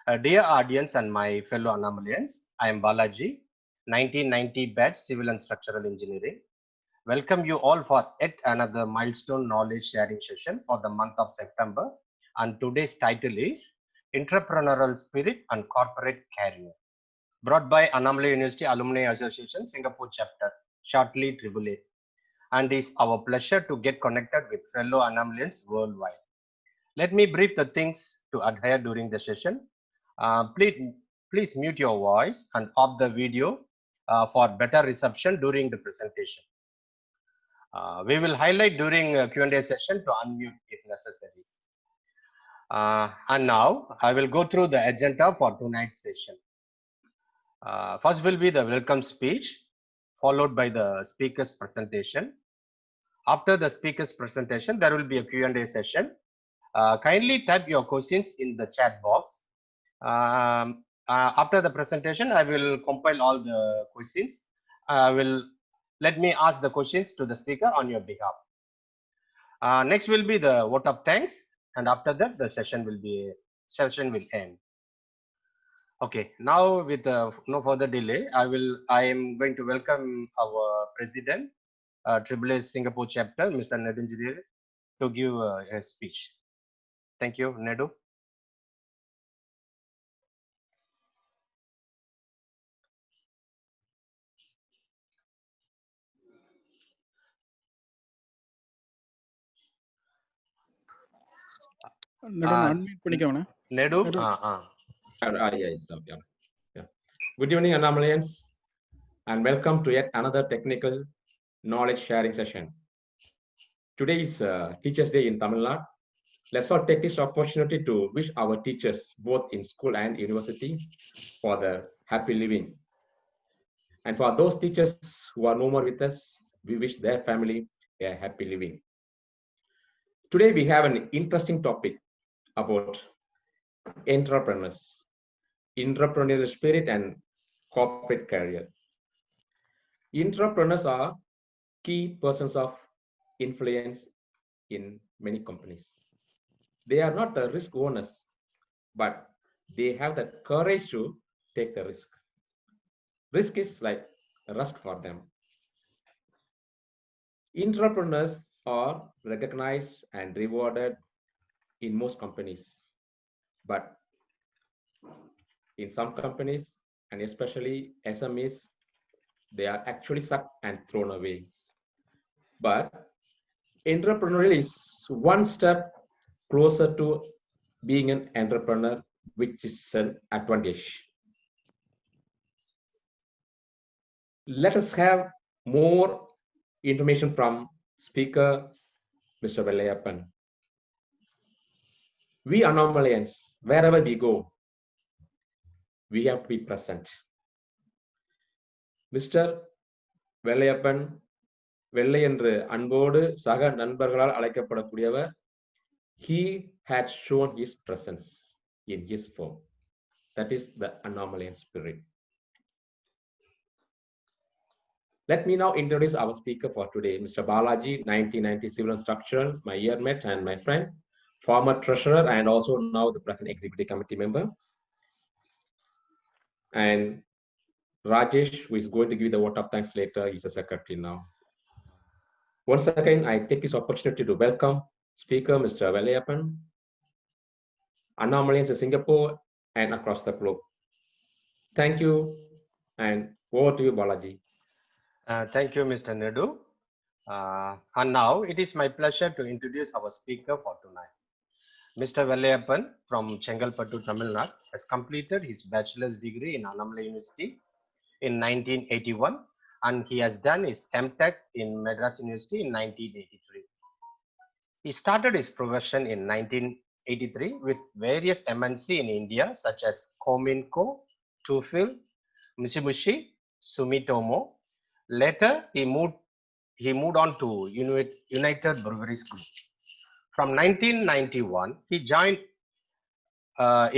Dear audience and my fellow Anomalians, I am Balaji, 1990 batch Civil and Structural Engineering. Welcome you all for yet another milestone knowledge sharing session for the month of September. And today's title is Entrepreneurial Spirit and Corporate Career, brought by Anomaly University Alumni Association, Singapore chapter, shortly AAA. And it's our pleasure to get connected with fellow Anomalians worldwide. Let me brief the things to adhere during the session. Please mute your voice and off the video for better reception during the presentation. We will highlight during Q&A session to unmute if necessary. And now I will go through the agenda for tonight's session. First will be the welcome speech, followed by the speaker's presentation. After the speaker's presentation, there will be a Q&A session. Kindly type your questions in the chat box. After the presentation, I will compile all the questions. Let me ask the questions to the speaker on your behalf. Next will be the vote of thanks, and after that, the session will end. Okay, now with no further delay, I am going to welcome our president, AAA Singapore chapter, Mr. Nedunjiri, to give his speech. Thank you, Nedu. unmute பண்ணிக்கோங்க Nedu. Good evening, Anomalians, and welcome to yet another technical knowledge sharing session. Today is Teachers' Day in Tamil Nadu. Let's all take this opportunity to wish our teachers, both in school and university, for their happy living. And for those teachers who are no more with us, we wish their family a happy living. Today we have an interesting topic about entrepreneurs, entrepreneurial spirit and corporate career. Entrepreneurs are key persons of influence in many companies. They are not the risk owners, but they have the courage to take the risk. Risk is like a rust for them. Entrepreneurs are recognized and rewarded in most companies, but in some companies, and especially SMEs, they are actually sucked and thrown away. But entrepreneurial is one step closer to being an entrepreneur, which is an advantage. Let us have more information from speaker, Mr. Vellaiyappan. We Anomalians, wherever we go, we have to be present. Mr. Vellaiyappan, வெள்ளை என்று அன்போடு சக நண்பர்களால் அழைக்கப்படக்கூடியவர், he had shown his presence in his form. That is the Anomalian spirit. Let me now introduce our speaker for today, Mr. Balaji, 1990 Civil and Structural, my year mate and my friend, former treasurer and also now the present executive committee member. And Rajesh, who is going to give the vote of thanks later, is a secretary now. Once again, I take this opportunity to welcome speaker, Mr. Vellaiyappan, Anomalians in Singapore and across the globe. Thank you, and over to you, Balaji. Thank you, Mr. Nedu. And now it is my pleasure to introduce our speaker for tonight. Mr. Vellaiyappan from Chengalpattu, Tamil Nadu, has completed his bachelor's degree in Anomaly University in 1981, and he has done his MTech in Madras University in 1983. He started his profession in 1983 with various MNC in India such as Cominco, Tufil, Mitsubishi, Sumitomo. Later, he moved on to United Breweries Group. From 1991, he joined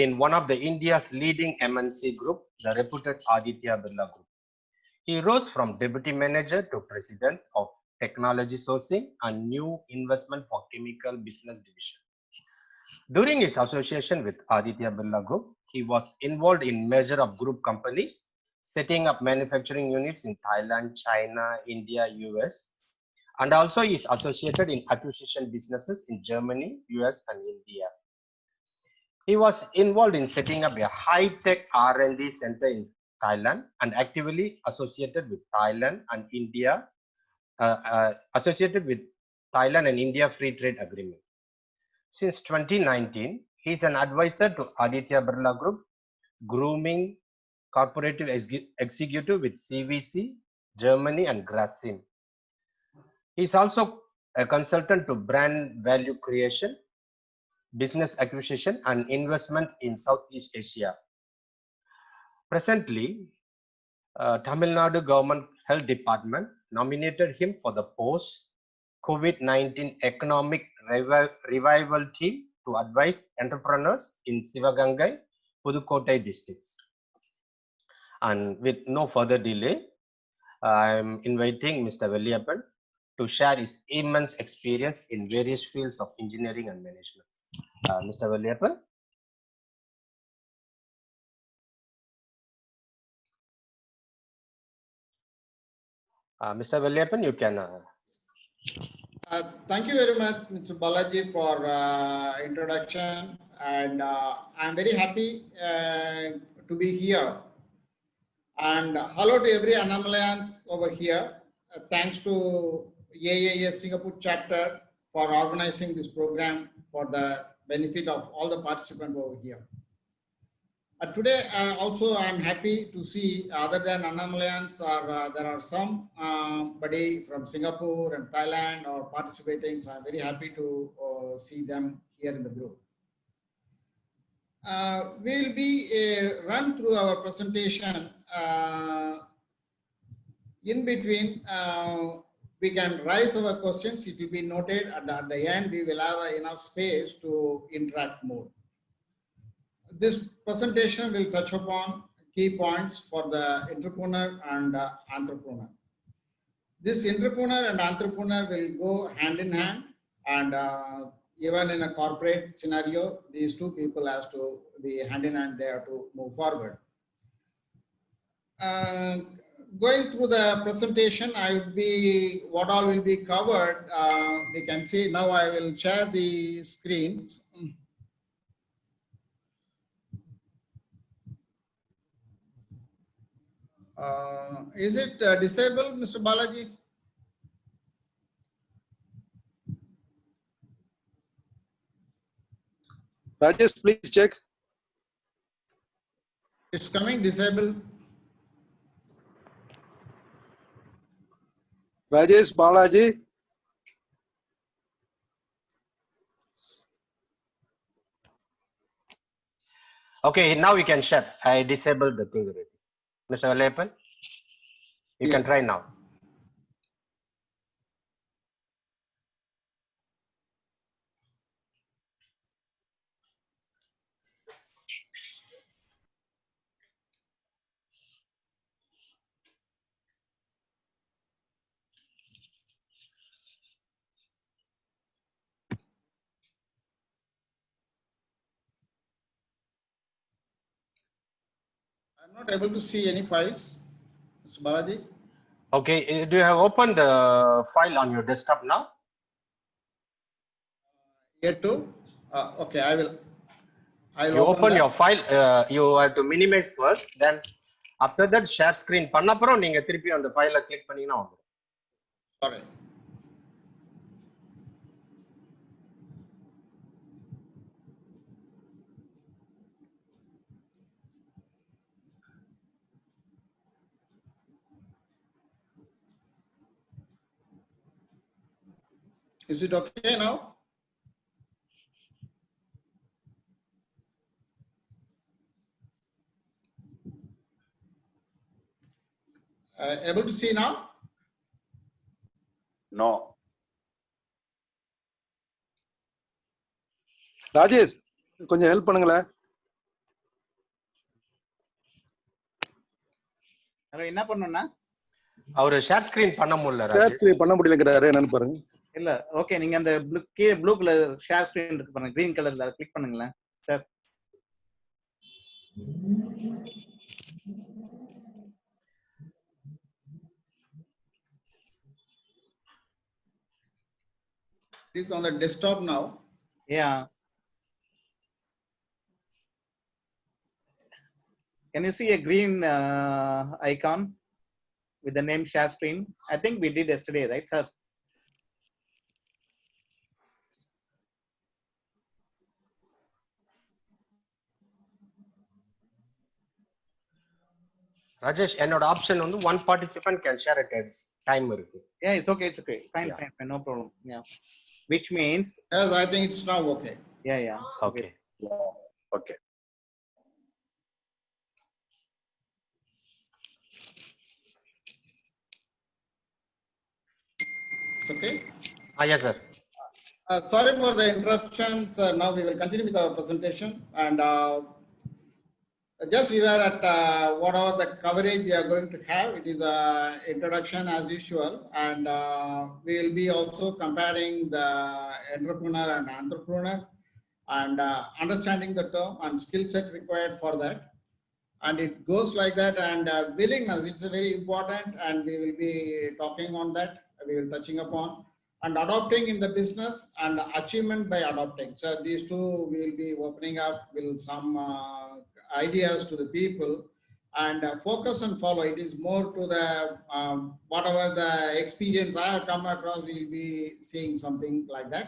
in one of the India's leading MNC group, the reputed Aditya Birla Group. He rose from deputy manager to president of technology sourcing and new investment for chemical business division. During his association with Aditya Birla Group, he was involved in merger of group companies, setting up manufacturing units in Thailand, China, India, US, and also is associated in acquisition businesses in Germany, US, and India. He was involved in setting up a high-tech R&D center in Thailand and actively associated with Thailand and India, Free Trade Agreement. Since 2019, he is an advisor to Aditya Birla Group, grooming corporative executive with CVC, Germany, and Grasim. He is also a consultant to brand value creation, business acquisition, and investment in Southeast Asia. Presently, Tamil Nadu Government Health Department nominated him for the post COVID-19 Economic Revival Team to advise entrepreneurs in Sivagangai, Pudukkottai districts. And with no further delay, I am inviting Mr. Velliyappan to share his immense experience in various fields of engineering and management. Mr. Velliyappan. Mr. Velliyappan, you can. Thank you very much, Mr. Balaji, for introduction, and I'm very happy to be here. And hello to every Anamalayans over here. Thanks to AAS Singapore chapter for organizing this program for the benefit of all the participants over here. Today, also, I'm happy to see, other than Annamalayans, there are some buddy from Singapore and Thailand are participating. So I'm very happy to see them here in the group. We'll be run through our presentation. In between, we can raise our questions. It will be noted, and at the end, we will have enough space to interact more. This presentation will touch upon key points for the entrepreneur and entrepreneur. This entrepreneur and entrepreneur will go hand in hand, and even in a corporate scenario, these two people has to be hand in hand there to move forward. Going through the presentation, what all will be covered. We can see now. I will share the screens. Is it disabled, Mr. Balaji? Rajesh, please check. It's coming disabled. Rajesh, Balaji. Okay, now we can share. I disabled the thing already. Mr. Velliyappan, you can try now. I'm not able to see any files, Mr. Balaji. Okay, do you have opened the file on your desktop now? Yet to? Okay, You open your file. You have to minimize first. Then after that, share screen. Pannappuram neenga thirupi on the file click pannina vandu. Sorry. Is it okay now? Able to see now? No. Rajesh, கொஞ்சம் help பண்ணுங்களே. என்ன பண்ணனும்னா அவரு share screen பண்ண முடியல. Share screen பண்ண முடியலங்கறாரு, என்னன்னு பாருங்க. இல்ல, ஓகே, நீங்க அந்த ப்ளூ கலர் ஷேர் ஸ்கிரீன் இருக்கு பாருங்க, கிரீன் கலர்ல கிளிக் பண்ணுங்களேன் sir. It's on the desktop now. Yeah. Can you see a green icon with the name share screen? I think we did yesterday, right, sir? Rajesh, என்னோட option வந்து one participant can share at a time இருக்கு. Yeah, it's okay. It's okay. Fine, Yeah. fine, no problem. Yeah. Which means, Yes, I think it's now okay. yeah, yeah. Okay. Okay. It's okay. Yes, sir. Sorry for the interruptions. Now we will continue with our presentation. And just we were at whatever the coverage we are going to have. It is an introduction as usual. And we will be also comparing the entrepreneur and entrepreneur and understanding the term and skill set required for that. And it goes like that. And willingness, it's a very important, and we will be talking on that. We will touching upon. And adopting in the business and achievement by adopting. So these two we will be opening up with some ideas to the people, and focus and follow. It is more to the whatever the experience I have come across, we will be seeing something like that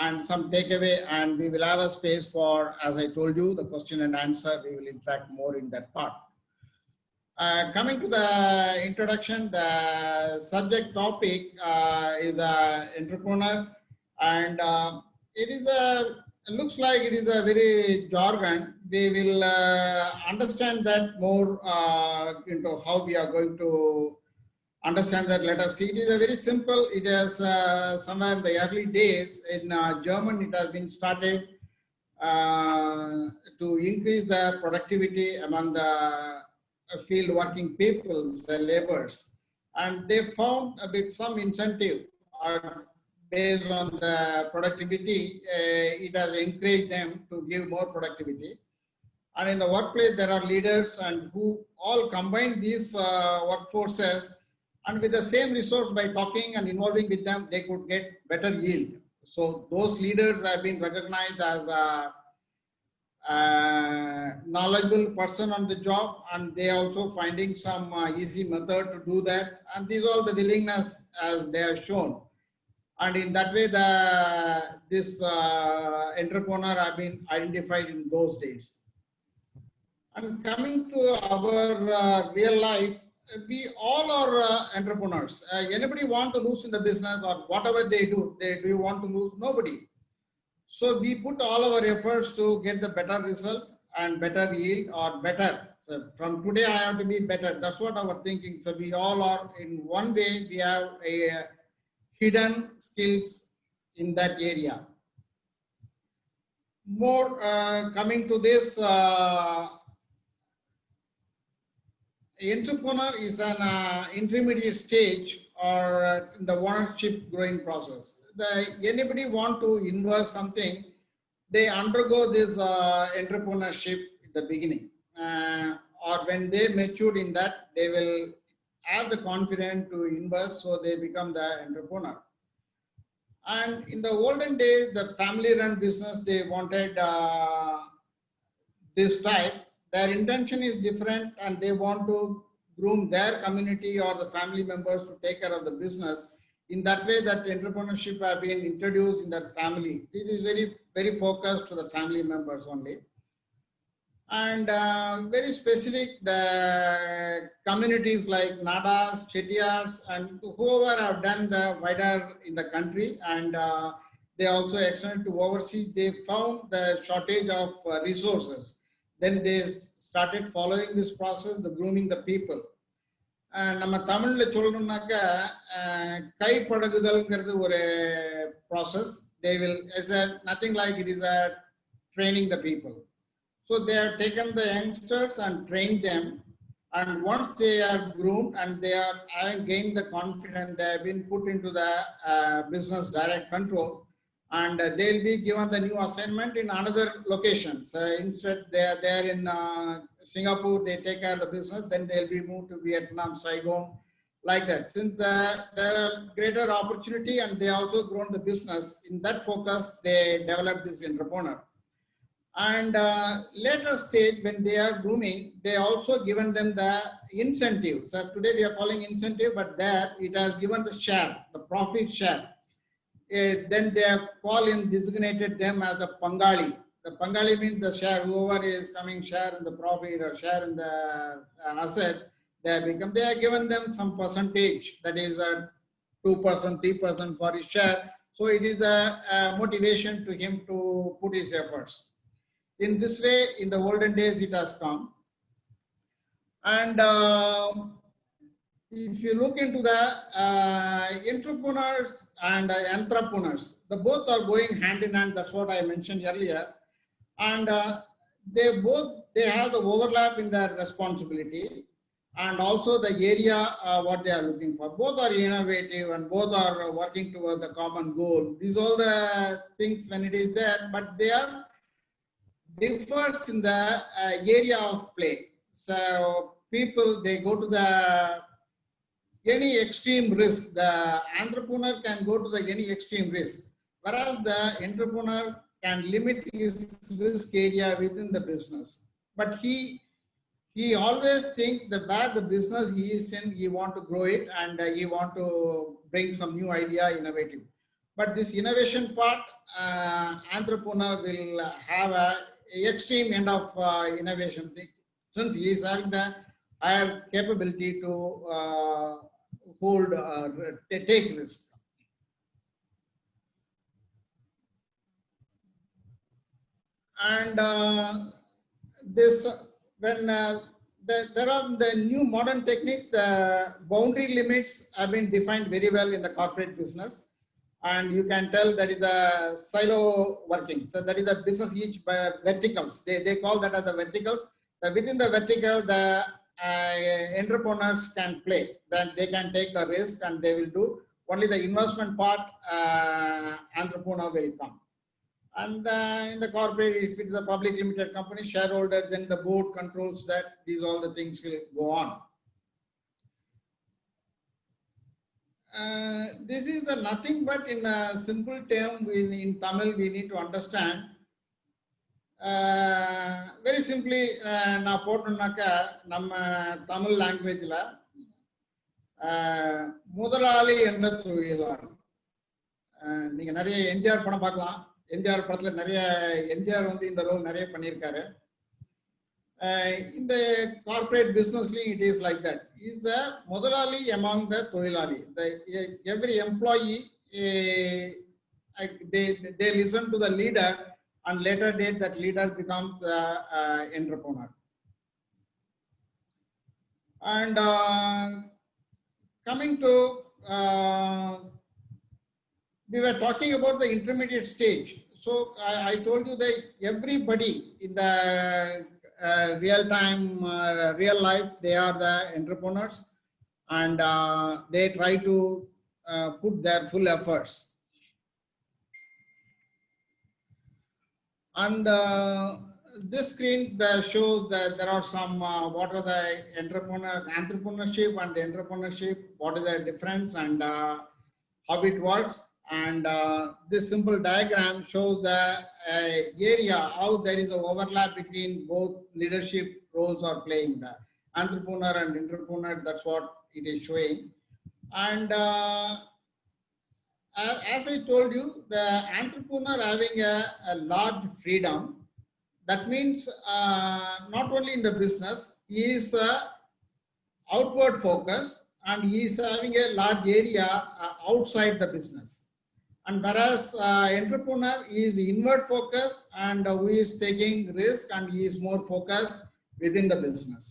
and some takeaway, and we will have a space for, as I told you, the question and answer. We will interact more in that part. Coming to the introduction, the subject topic is entrepreneur, and it is looks like it is a very jargon. We will understand that more into how we are going to understand that. Let us see. It is a very simple. It is somewhere in the early days in German. It has been started to increase the productivity among the field working people, laborers, and they found with some incentive based on the productivity, it has encouraged them to give more productivity. And in the workplace, there are leaders and who all combine these workforces, and with the same resource, by talking and involving with them, they could get better yield. So those leaders have been recognized as knowledgeable person on the job, and they also finding some easy method to do that, and these are all the willingness as they have shown, and in that way this entrepreneur have been identified in those days. And coming to our real life, we all are entrepreneurs. Anybody want to lose in the business, or whatever they do you want to lose? Nobody. So we put all our efforts to get the better result and better yield, or better. So from today I have to be better. That's what our thinking. So we all are, in one way, we have a hidden skills in that area. More coming to this, entrepreneur is an intermediate stage or in the ownership growing process. Anybody want to invest something, they undergo this entrepreneurship in the beginning, or when they matured in that, they will have the confidence to invest, so they become the entrepreneur. And in the olden days, the family run business, they wanted this type. Their intention is different, and they want to groom their community or the family members to take care of the business. In that way, that entrepreneurship have been introduced in that family. It is very, very focused to the family members only. And very specific, the communities like Nadas, Chettiars, and whoever have done the wider in the country, and they also extended to overseas, they found the shortage of resources. Then they started following this process, the grooming the people. நம்ம தமிழ்ல சொல்லணும்னாக்க கைப்பழகுதல்ங்கிறது ஒரு process. They will, as a nothing like it is a training the people. So they have taken the youngsters and trained them, and once they are groomed and they are having gained the confidence, they have been put into the business direct control. and they'll be given the new assignment in another locations. Instead, they are in Singapore, they take care of the business, then they'll be moved to Vietnam, Saigon, like that. Since there are greater opportunity and they also grown the business, in that focus, they develop this entrepreneur. And later stage, when they are grooming, they also given them the incentive. So today we are calling incentive, but there it has given the share, the profit share. Then they have called him, designated them as the Pangali. The Pangali means the share, whoever is coming share in the profit or share in the assets, they are given them some percentage, that is 2%, 3% for his share. So it is a motivation to him to put his efforts. In this way, in the olden days, it has come. And if you look into the entrepreneurs and entrepreneurs, the both are going hand in hand. That's what I mentioned earlier. And they have the overlap in their responsibility and also the area what they are looking for. Both are innovative and both are working toward the common goal. These are all the things when it is there, but they are differs in the area of play. So people, they go to the any extreme risk. The entrepreneur can go to the any extreme risk, whereas the entrepreneur can limit his risk area within the business. But he always think that where the business he is in, he want to grow it and he want to bring some new idea, innovative. But this innovation part, entrepreneur will have a extreme end of innovation thing, since he is having the higher capability to hold, take risk. And this, when there are the new modern techniques, the boundary limits have been defined very well in the corporate business. And you can tell that is a silo working. So that is a business each by verticals. They call that as the verticals. Within the vertical, the entrepreneurs can play. Then they can take the risk and they will do. Only the investment part, entrepreneur will come. And in the corporate, if it is a public limited company, shareholder, then the board controls that. These all the things will go on. This is the nothing but in a simple term in Tamil we need to understand. Very simply, na potunaka nama Tamil language la முதலாளி என்ற தொழிலாளி. நீங்க நிறைய எம்ஜிஆர் படம் பார்க்கலாம். எம்ஜிஆர் படத்துல நிறைய எம்ஜிஆர் வந்து இந்த ரோல் நிறைய பண்ணியிருக்காரு. In the corporate business, it is like that. Is a முதலாளி among the தொழிலாளி. Every employee, they listen to the leader, and later date that leader becomes entrepreneur. And coming to, we were talking about the intermediate stage. So I told you that everybody in the real time, real life, they are the entrepreneurs, and they try to put their full efforts. And this screen shows that there are some, what are the entrepreneurship and entrepreneurship, what is the difference and how it works. And this simple diagram shows the area, how there is an overlap between both leadership roles are playing, the entrepreneur and entrepreneur, that's what it is showing. And as I told you, the entrepreneur having a large freedom, that means not only in the business, he is outward focus and he is having a large area outside the business. And whereas entrepreneur is inward focus and who is taking risk and he is more focused within the business.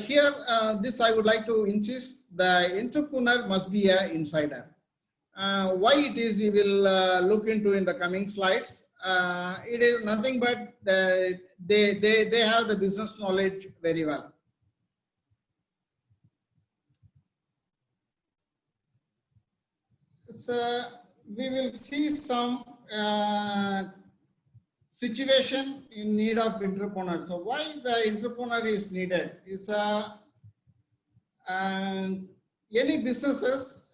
Here, this I would like to insist, the entrepreneur must be an insider. Why it is, we will look into in the coming slides. It is nothing but they have the business knowledge very well. So we will see some situation in need of entrepreneur. So why the entrepreneur is needed is any businesses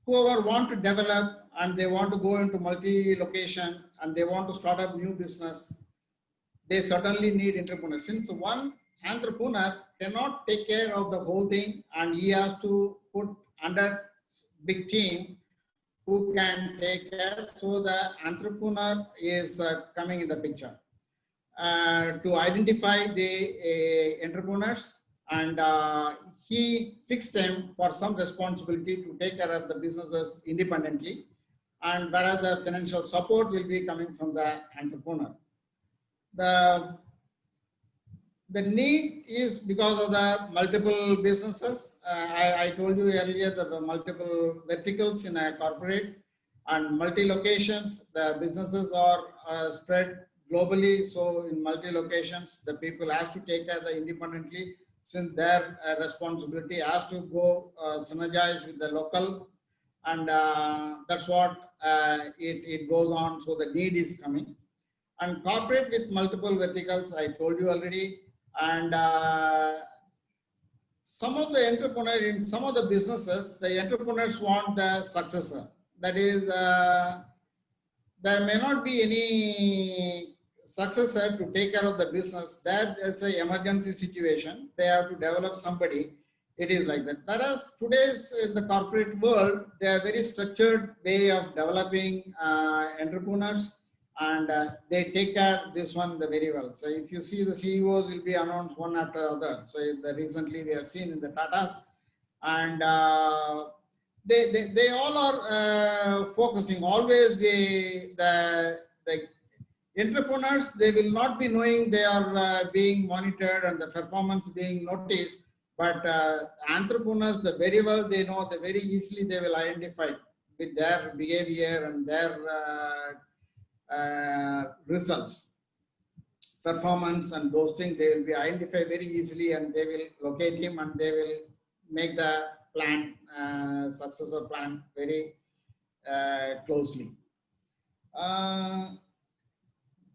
whoever want to develop and they want to go into multi-location and they want to start up new business, they certainly need entrepreneurs. Since one entrepreneur cannot take care of the whole thing and he has to put under big team who can take care. So the entrepreneur is coming in the picture to identify the entrepreneurs, and he fixed them for some responsibility to take care of the businesses independently, and whereas the financial support will be coming from the entrepreneur. The need is because of the multiple businesses. I told you earlier that the multiple verticals in a corporate and multi-locations, the businesses are spread globally. So in multi-locations, the people has to take care of the independently, since their responsibility has to go synergize with the local, and that's what it goes on. So the need is coming. And corporate with multiple verticals, I told you already. And some of the entrepreneurs in some of the businesses, the entrepreneurs want the successor. That is, there may not be any successor to take care of the business. That is an emergency situation. They have to develop somebody. It is like that. Whereas today's in the corporate world, they are very structured way of developing entrepreneurs, and they take care of this one very well. So if you see the CEOs will be announced one after other. So recently we have seen in the Tatas, and they all are focusing always the entrepreneurs. They will not be knowing they are being monitored and the performance being noticed, but entrepreneurs, the very well they know, the very easily they will identify with their behavior and their results, performance, and those things. They will be identified very easily, and they will locate him, and they will make the plan, successor plan, very closely.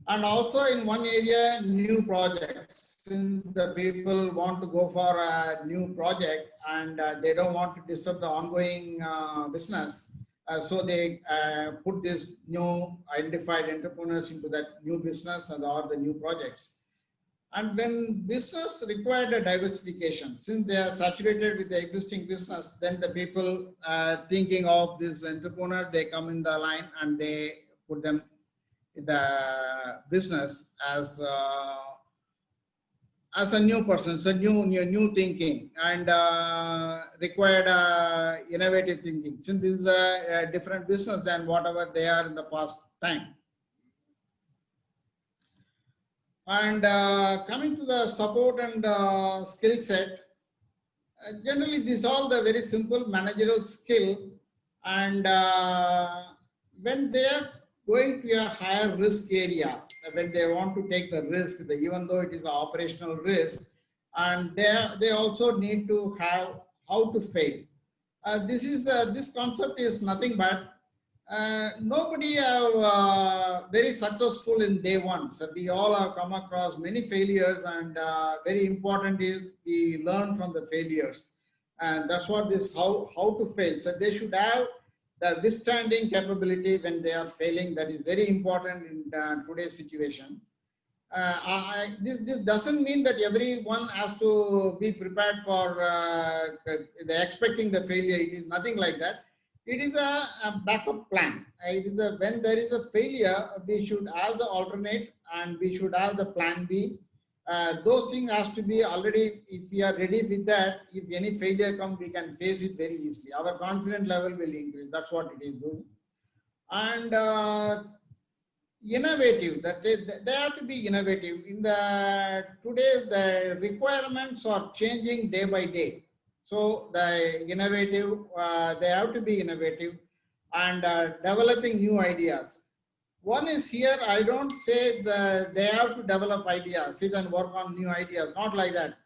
And also in one area, new projects. Since the people want to go for a new project and they don't want to disturb the ongoing business, so they put this new identified entrepreneurs into that new business and or the new projects. And when business required a diversification, since they are saturated with the existing business, then the people thinking of this entrepreneur, they come in the line and they put them in the business as a new person, so new thinking, and required innovative thinking, since this is a different business than whatever they are in the past time. And coming to the support and skill set, generally these all the very simple managerial skill, and when they are going to a higher risk area, when they want to take the risk, even though it is an operational risk, and they also need to have how to fail. This concept is nothing but nobody are very successful in day one. So we all have come across many failures, and very important is we learn from the failures, and that's what this how to fail. So they should have the withstanding capability when they are failing. That is very important in today's situation. This doesn't mean that everyone has to be prepared for expecting the failure. It is nothing like that. It is a backup plan. It is when there is a failure, we should have the alternate, and we should have the plan B. Those things has to be already, if we are ready with that, if any failure comes, we can face it very easily. Our confidence level will increase. That's what it is doing. And innovative, that they have to be innovative. In today's the requirements are changing day by day. So the innovative, they have to be innovative and developing new ideas. One is here, I don't say they have to develop ideas, sit and work on new ideas, not like that.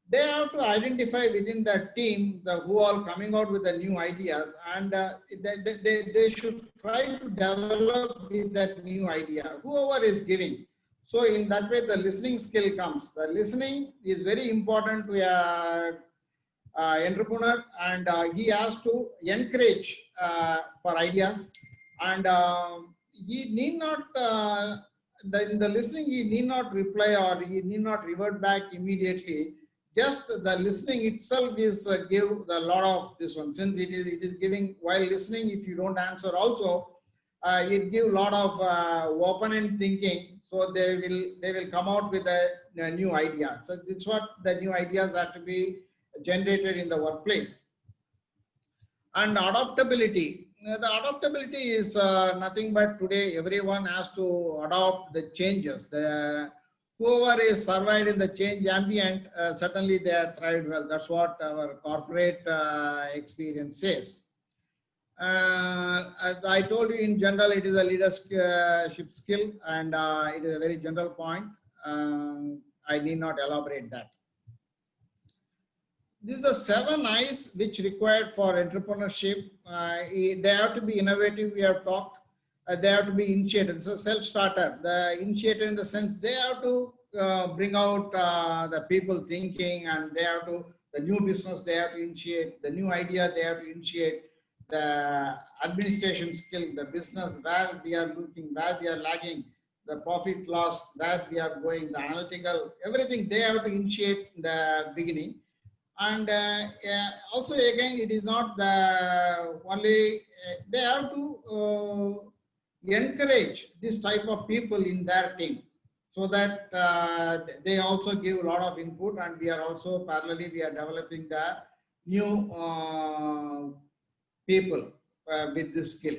they have to identify within the team who are coming out with the new ideas, and they should try to develop with that new idea, whoever is giving. So in that way, the listening skill comes. The listening is very important to a entrepreneur, and he has to encourage for ideas, and he need not in the listening he need not reply or he need not revert back immediately. Just the listening itself is give a lot of this one, since it is giving while listening. If you don't answer also, it give a lot of open-end thinking, so they will come out with a new idea. So this is what the new ideas have to be generated in the workplace. And adaptability. The adaptability is nothing but today everyone has to adopt the changes. Whoever is survived in the change ambient, certainly they have thrived well. That's what our corporate experience says. As I told you, in general, it is a leadership skill, and it is a very general point. I need not elaborate that. These are 7 I's which required for entrepreneurship. They have to be innovative, we have talked. They have to be initiated. It's a self-starter. The initiator in the sense they have to bring out the people thinking, and they have to, the new business they have to initiate, the new idea they have to initiate, the administration skill, the business, where we are looking, where we are lagging, the profit loss, where we are going, the analytical, everything they have to initiate in the beginning. And also again, it is not the only, they have to encourage this type of people in their team, so that they also give a lot of input, and we are also parallelly, we are developing the new people with this skill.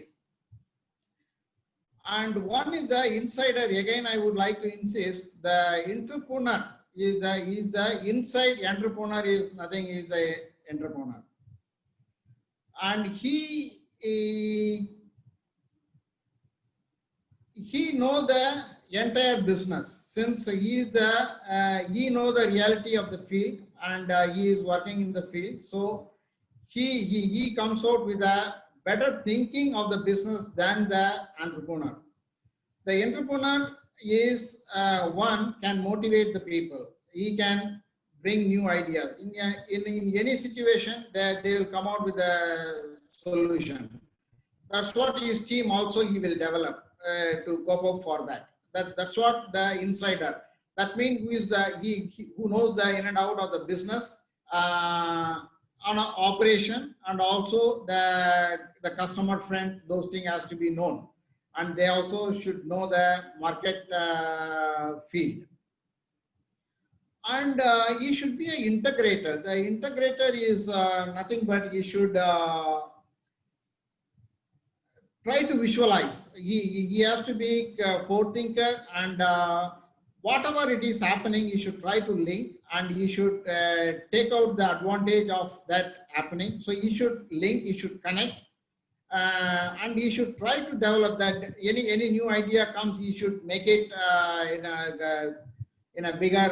And one is the insider. Again, I would like to insist, the entrepreneur is the inside entrepreneur is nothing, is the entrepreneur. And he know the entire business, since he is the he know the reality of the field, and he is working in the field. So he comes out with a better thinking of the business than the entrepreneur. The entrepreneur is one can motivate the people. He can bring new ideas. In any situation, that they will come out with a solution. That's what his team also he will develop to go up for that. That's what the insider. That means who is who knows the in and out of the business, on an operation, and also the customer friend. Those things has to be known, and they also should know the market field. And he should be an integrator. The integrator is nothing but he should try to visualize. He has to be a forward thinker, and whatever it is happening, he should try to link, and he should take out the advantage of that happening. So he should link, he should connect, and he should try to develop that. Any new idea comes, he should make it in a bigger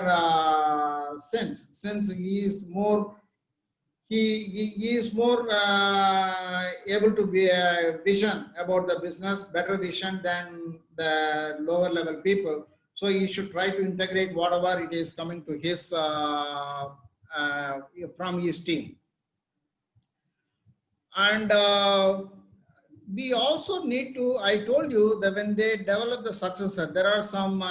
sense, since he is more he is more able to be a vision about the business, better vision than the lower level people. So he should try to integrate whatever it is coming to his from his team. And we also need to, I told you that when they develop the successor, there are some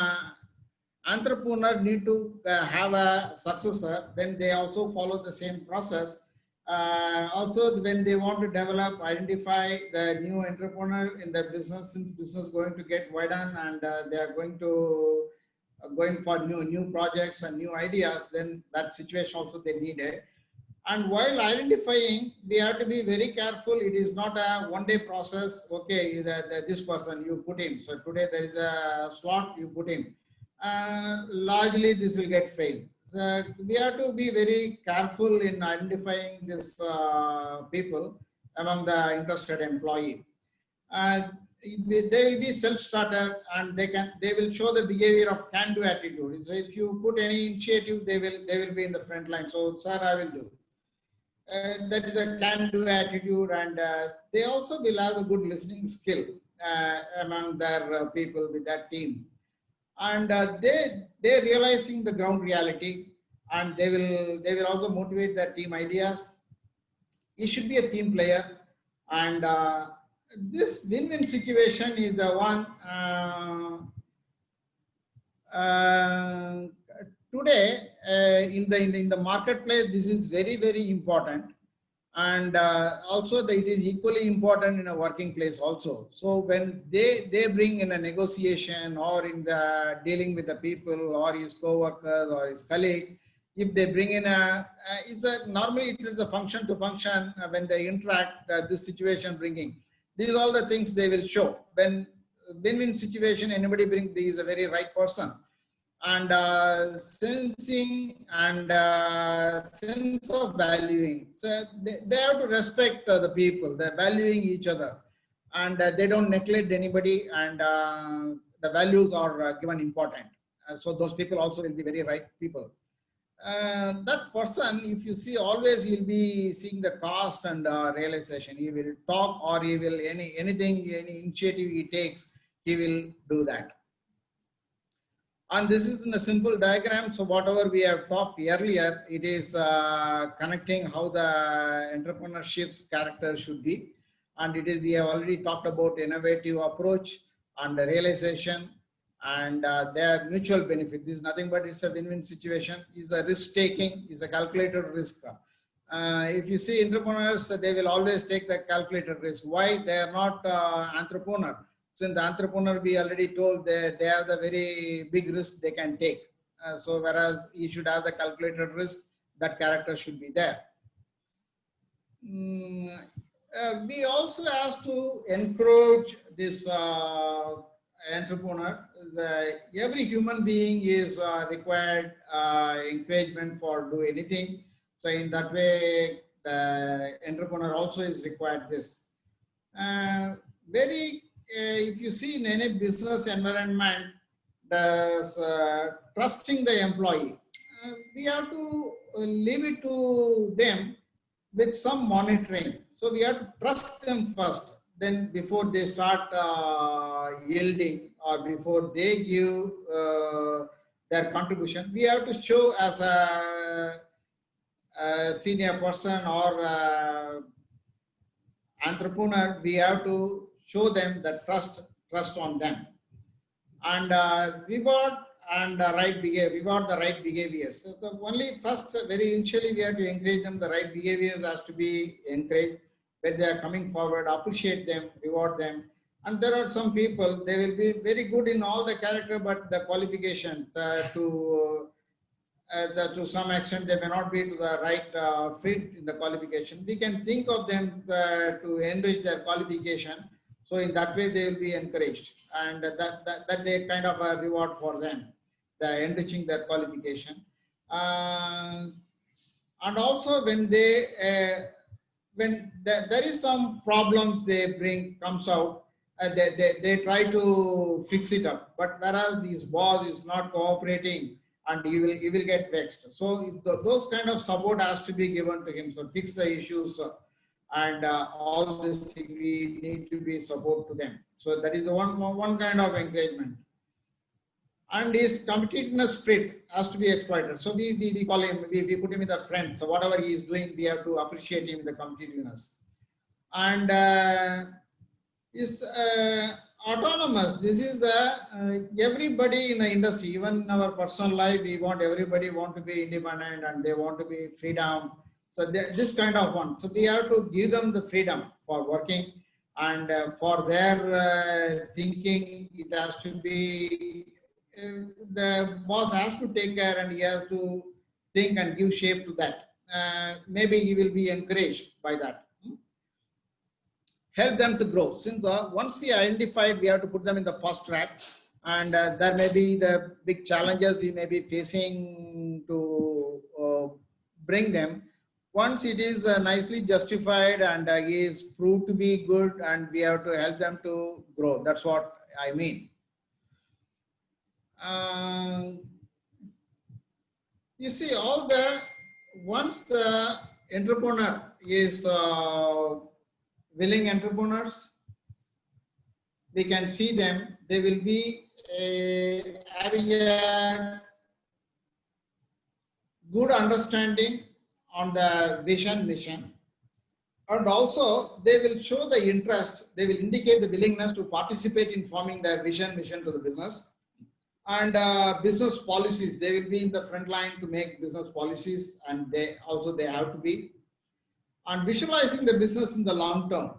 entrepreneurs need to have a successor, then they also follow the same process. Also, when they want to develop, identify the new entrepreneur in the business, since business is going to get widened, and they are going to going for new projects and new ideas, then that situation also they need it. And while identifying, we have to be very careful. It is not a one-day process. Okay, this person you put him. So today there is a slot, you put him. Largely this will get failed. So we have to be very careful in identifying this people among the interested employee. they will be self-starter, and they will show the behavior of can-do attitude. So if you put any initiative, they will be in the front line. So, sir, I will do. That is a can-do attitude, and they also will have a good listening skill among their people with that team. And they're realizing the ground reality, and they will also motivate their team ideas. You should be a team player, and this win-win situation is the one today in the marketplace. This is very, very important, and also it is equally important in a working place also. So when they bring in a negotiation or in the dealing with the people or his co-workers or his colleagues, if they bring in normally it is a function to function when they interact, this situation bringing. These are all the things they will show. When win-win situation, anybody brings, he is a very right person. And sensing and sense of valuing. So they have to respect the people, they're valuing each other, and they don't neglect anybody, and the values are given important. So those people also will be very right people. That person, if you see, always he'll be seeing the cost and realization. He will talk, or he will any initiative he takes, he will do that. And this is in a simple diagram. So whatever we have talked earlier, it is connecting how the entrepreneurship's character should be. And it is, we have already talked about innovative approach and the realization, and their mutual benefit. This is nothing but it's a win-win situation. Is a risk taking, is a calculated risk. If you see entrepreneurs, they will always take the calculated risk. Why? They are not entrepreneur. Since the entrepreneur, we already told they have the very big risk they can take. So whereas he should have the calculated risk, that character should be there. We also have to encourage this entrepreneur. Every human being is required encouragement for do anything. So in that way, the entrepreneur also is required this. If you see in any business environment, trusting the employee, we have to leave it to them with some monitoring. So we have to trust them first. Then before they start yielding or before they give their contribution, we have to show as a senior person or entrepreneur, we have to show them the trust on them, and reward and reward the right behaviors. So the only first, very initially, we have to encourage them. The right behaviors has to be encouraged. When they are coming forward, appreciate them, reward them. And there are some people, they will be very good in all the character, but the qualification to some extent, they may not be to the right fit in the qualification. We can think of them to enrich their qualification. So in that way, they will be encouraged, and that they kind of a reward for them, the enriching their qualification. And also when there is some problems they comes out, they try to fix it up. But whereas this boss is not cooperating, and he will get vexed. So those kind of support has to be given to him. So fix the issues. And all this, we need to be support to them. So that is the one kind of encouragement. And his competitiveness spirit has to be exploited. So we call him, we put him in the front. So whatever he is doing, we have to appreciate him in the competitiveness. And is autonomous. This is the everybody in the industry, even in our personal life, everybody want to be independent and they want to be freedom. So this kind of one. So we have to give them the freedom for working, and for their thinking, it has to be, the boss has to take care, and he has to think and give shape to that. Maybe he will be encouraged by that. Help them to grow. Since once we identified, we have to put them in the first track, and there may be the big challenges we may be facing to bring them. once it is nicely justified and he is proved to be good, and we have to help them to grow. That's what I mean. You see, once the entrepreneur is willing entrepreneurs, we can see them, they will be having a good understanding on the vision, mission, and also they will show the interest, they will indicate the willingness to participate in forming the vision, mission to the business. And business policies, they will be in the front line to make business policies, and they have to be. And visualizing the business in the long term.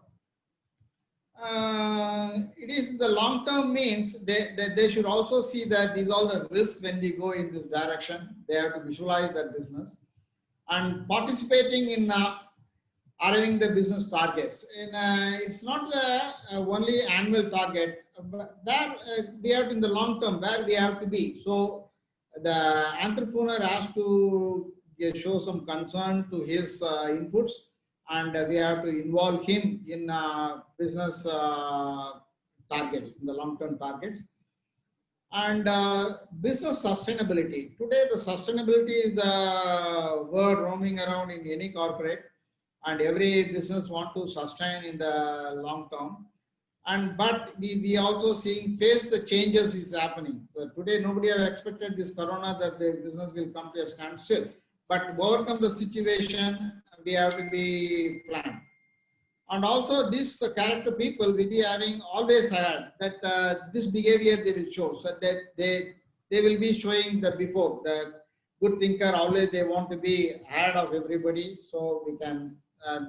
It is the long term means they should also see that these all the risks when we go in this direction. They have to visualize that business and participating in arriving the business targets. And it's not only annual target, but that we have in the long term where we have to be. So the entrepreneur has to show some concern to his inputs, and we have to involve him in business targets, in the long-term targets. And business sustainability. Today, the sustainability is the word roaming around in any corporate, and every business want to sustain in the long term. But we also face the changes is happening. So today, nobody have expected this corona that the business will come to a standstill. But overcome the situation, we have to be planned. And also this character people will be having always had that this behavior they will show. So that they will be showing the before. The good thinker always they want to be ahead of everybody. So we can,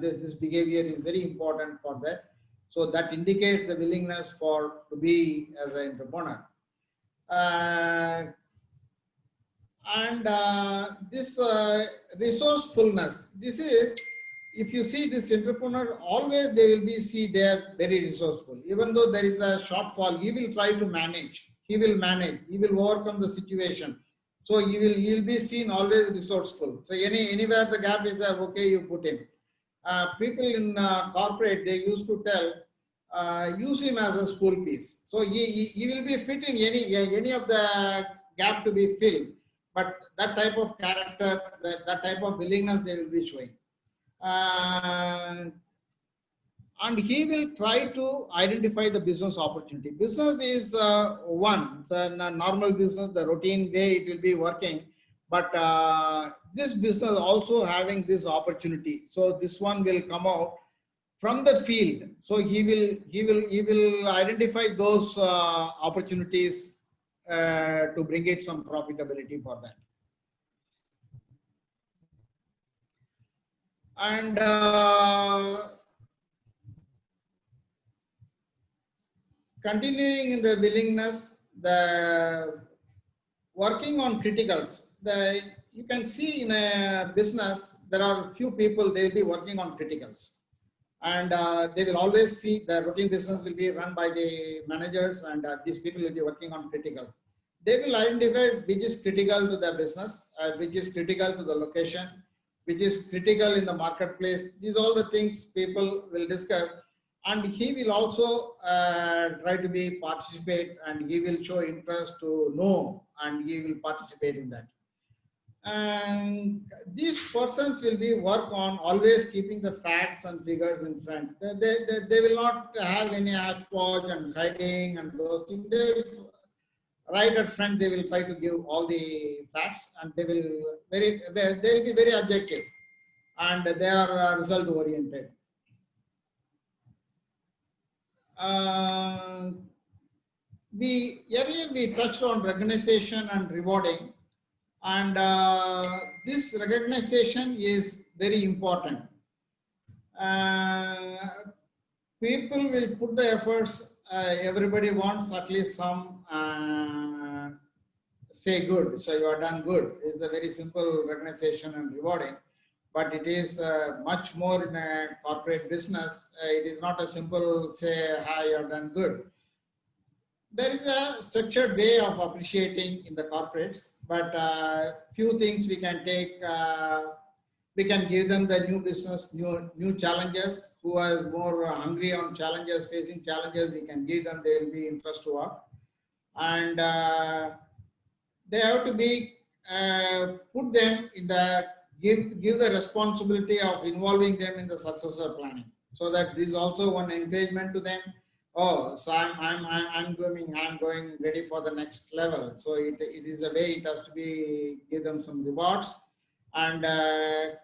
this behavior is very important for that. So that indicates the willingness to be as an entrepreneur. This resourcefulness, this is, if you see this entrepreneur, always they will be they are very resourceful. Even though there is a shortfall, he will try to manage. He will manage. He will overcome the situation. So he will be seen always resourceful. So anywhere the gap is there, okay, you put him. People in corporate, they used to tell, use him as a school piece. So he will be fit in any of the gap to be filled. But that type of character, that type of willingness they will be showing. And he will try to identify the business opportunity. Business is one, it's a normal business, the routine way it will be working. But this business also having this opportunity. So this one will come out from the field. So he will identify those opportunities to bring it some profitability for that. And continuing in the willingness, the working on criticals. You can see in a business, there are few people, they will be working on criticals. And they will always see the routine business will be run by the managers, and these people will be working on criticals. They will identify which is critical to the business, which is critical to the location, which is critical in the marketplace. These are all the things people will discuss. And he will also try to participate, and he will show interest to know, and he will participate in that. And these persons will be work on always keeping the facts and figures in front. They will not have any hodgepodge and hiding and those things. They will, right at front, they will try to give all the facts, and they will be very objective, and they are result oriented. Earlier we touched on recognition and rewarding. And this recognition is very important. People will put the efforts. Everybody wants at least some say good. So you are done good. It's a very simple recognition and rewarding. But it is much more in a corporate business. It is not a simple say, hi, you are done good. There is a structured way of appreciating in the corporates, but few things we can take. we can give them the new business, new challenges. Who are more hungry on challenges, facing challenges, we can give them. They will be interest to work, and they have to be put them in the give the responsibility of involving them in the successor planning, so that this is also one encouragement to them. Oh, so I'm going ready for the next level. So it is a way it has to be give them some rewards. And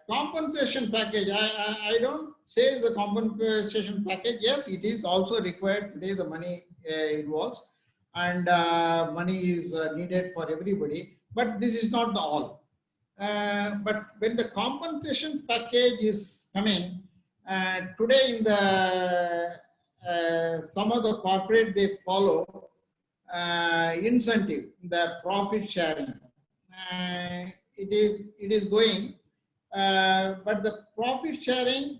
compensation package, I don't say it's a compensation package. Yes, it is also required today. The money involves, and money is needed for everybody. But this is not the all. But when the compensation package is coming today, in the some of the corporate, they follow incentive, the profit sharing. It is going, but the profit sharing,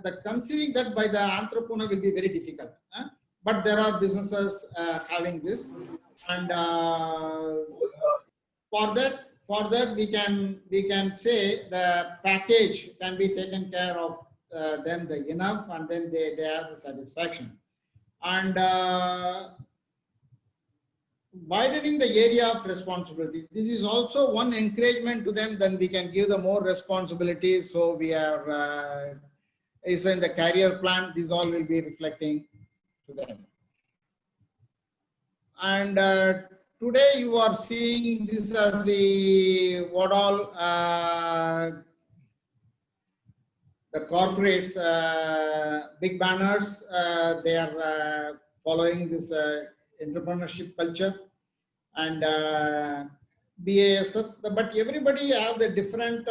the conceiving that by the entrepreneur will be very difficult. But there are businesses having this, and for that we can say the package can be taken care of them the enough, and then they have the satisfaction. And widening the area of responsibility, this is also one encouragement to them. Then we can give them more responsibilities. So we are is in the career plan, this all will be reflecting to them. And today you are seeing this as the what all the corporates, big banners, they are following this entrepreneurship culture, and BASF, but everybody have the different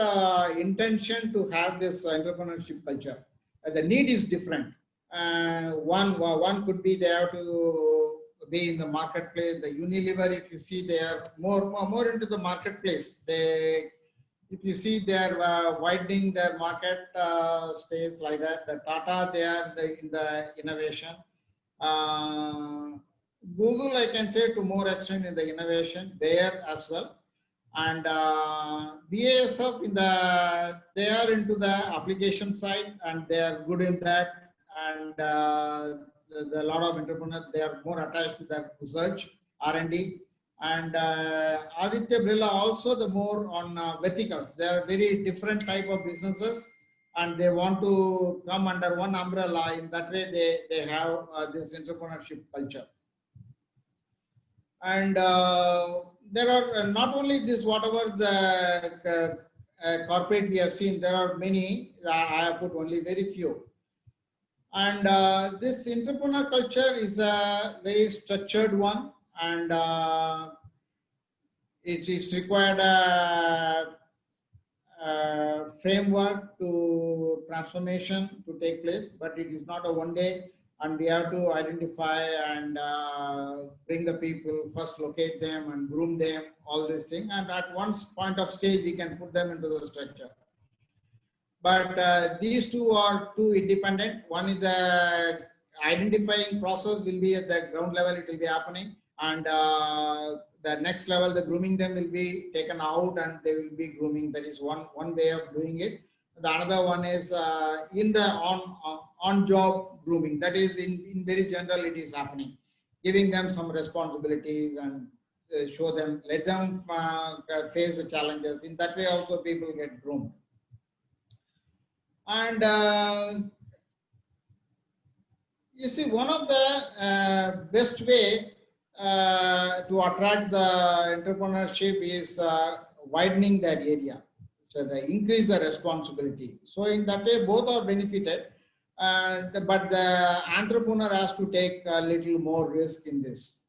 intention to have this entrepreneurship culture. The need is different. One could be they have to be in the marketplace. The Unilever, if you see, they are more into the marketplace. If you see, they are widening their market space like that. The Tata, they are in the innovation. Google, I can say to more extent in the innovation, Bayer as well. And BASF, they are into the application side, and they are good in that. And a lot of entrepreneurs, they are more attached to that research, R&D. And Aditya Birla also the more on verticals. They are very different type of businesses, and they want to come under one umbrella. In that way, they have this entrepreneurship culture. And there are not only this, whatever the corporate we have seen, there are many. I have put only very few. And this entrepreneur culture is a very structured one, and it's required a framework to transformation to take place, but it is not a one day. And we have to identify and bring the people, first locate them and groom them, all these things. And at one point of stage, we can put them into the structure. But these two are two independent. One is the identifying process will be at the ground level, it will be happening. And the next level, the grooming them will be taken out and they will be grooming. That is one way of doing it. The another one is in the on-job grooming. That is in very general, it is happening. Giving them some responsibilities and show them, let them face the challenges. In that way also people get groomed. And you see, one of the best way to attract the entrepreneurship is widening that area. So they increase the responsibility. So in that way, both are benefited. But the entrepreneur has to take a little more risk in this.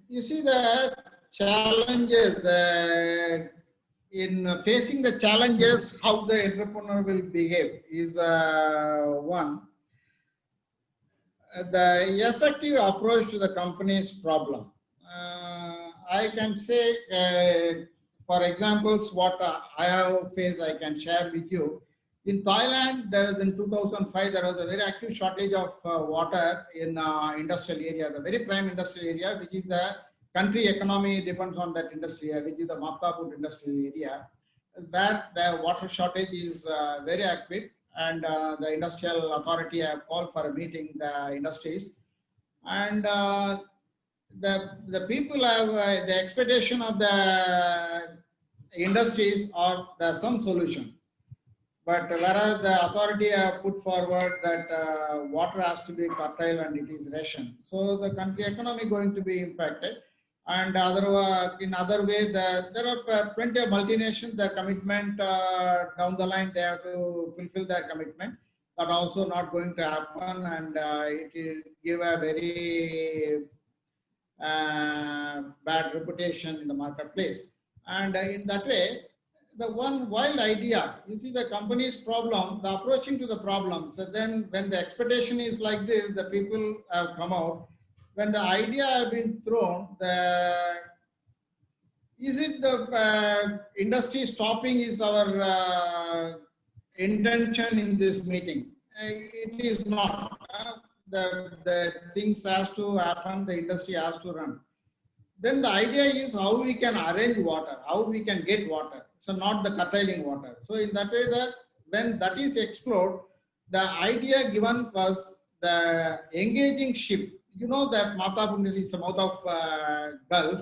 You see the challenges, in facing the challenges, how the entrepreneur will behave is one. The effective approach to the company's problem. I can say, for examples, what I have faced, I can share with you. In Thailand, in 2005, there was a very acute shortage of water in industrial area, the very prime industrial area, which is the country economy depends on that industry, which is the Maptapur industrial area, where the water shortage is very acute, and the industrial authority have called for a meeting the industries, and the people have the expectation of the industries or the some solution. But whereas the authority have put forward that water has to be curtailed and it is ration, so the country economy going to be impacted. And in other way, there are plenty of multinations. Their commitment down the line, they have to fulfill their commitment, but also not going to happen, and it will give a very bad reputation in the marketplace. And in that way, the one wild idea, you see the company's problem, the approaching to the problem. So then when the expectation is like this, the people have come out. When the idea have been thrown, is it the industry stopping is our intention in this meeting? It is not. The things has to happen, the industry has to run. Then the idea is how we can arrange water, how we can get water. So not the curtailing water. So in that way, that when that is explored, the idea given was the engaging ship. You know that Maptapur is the mouth of Gulf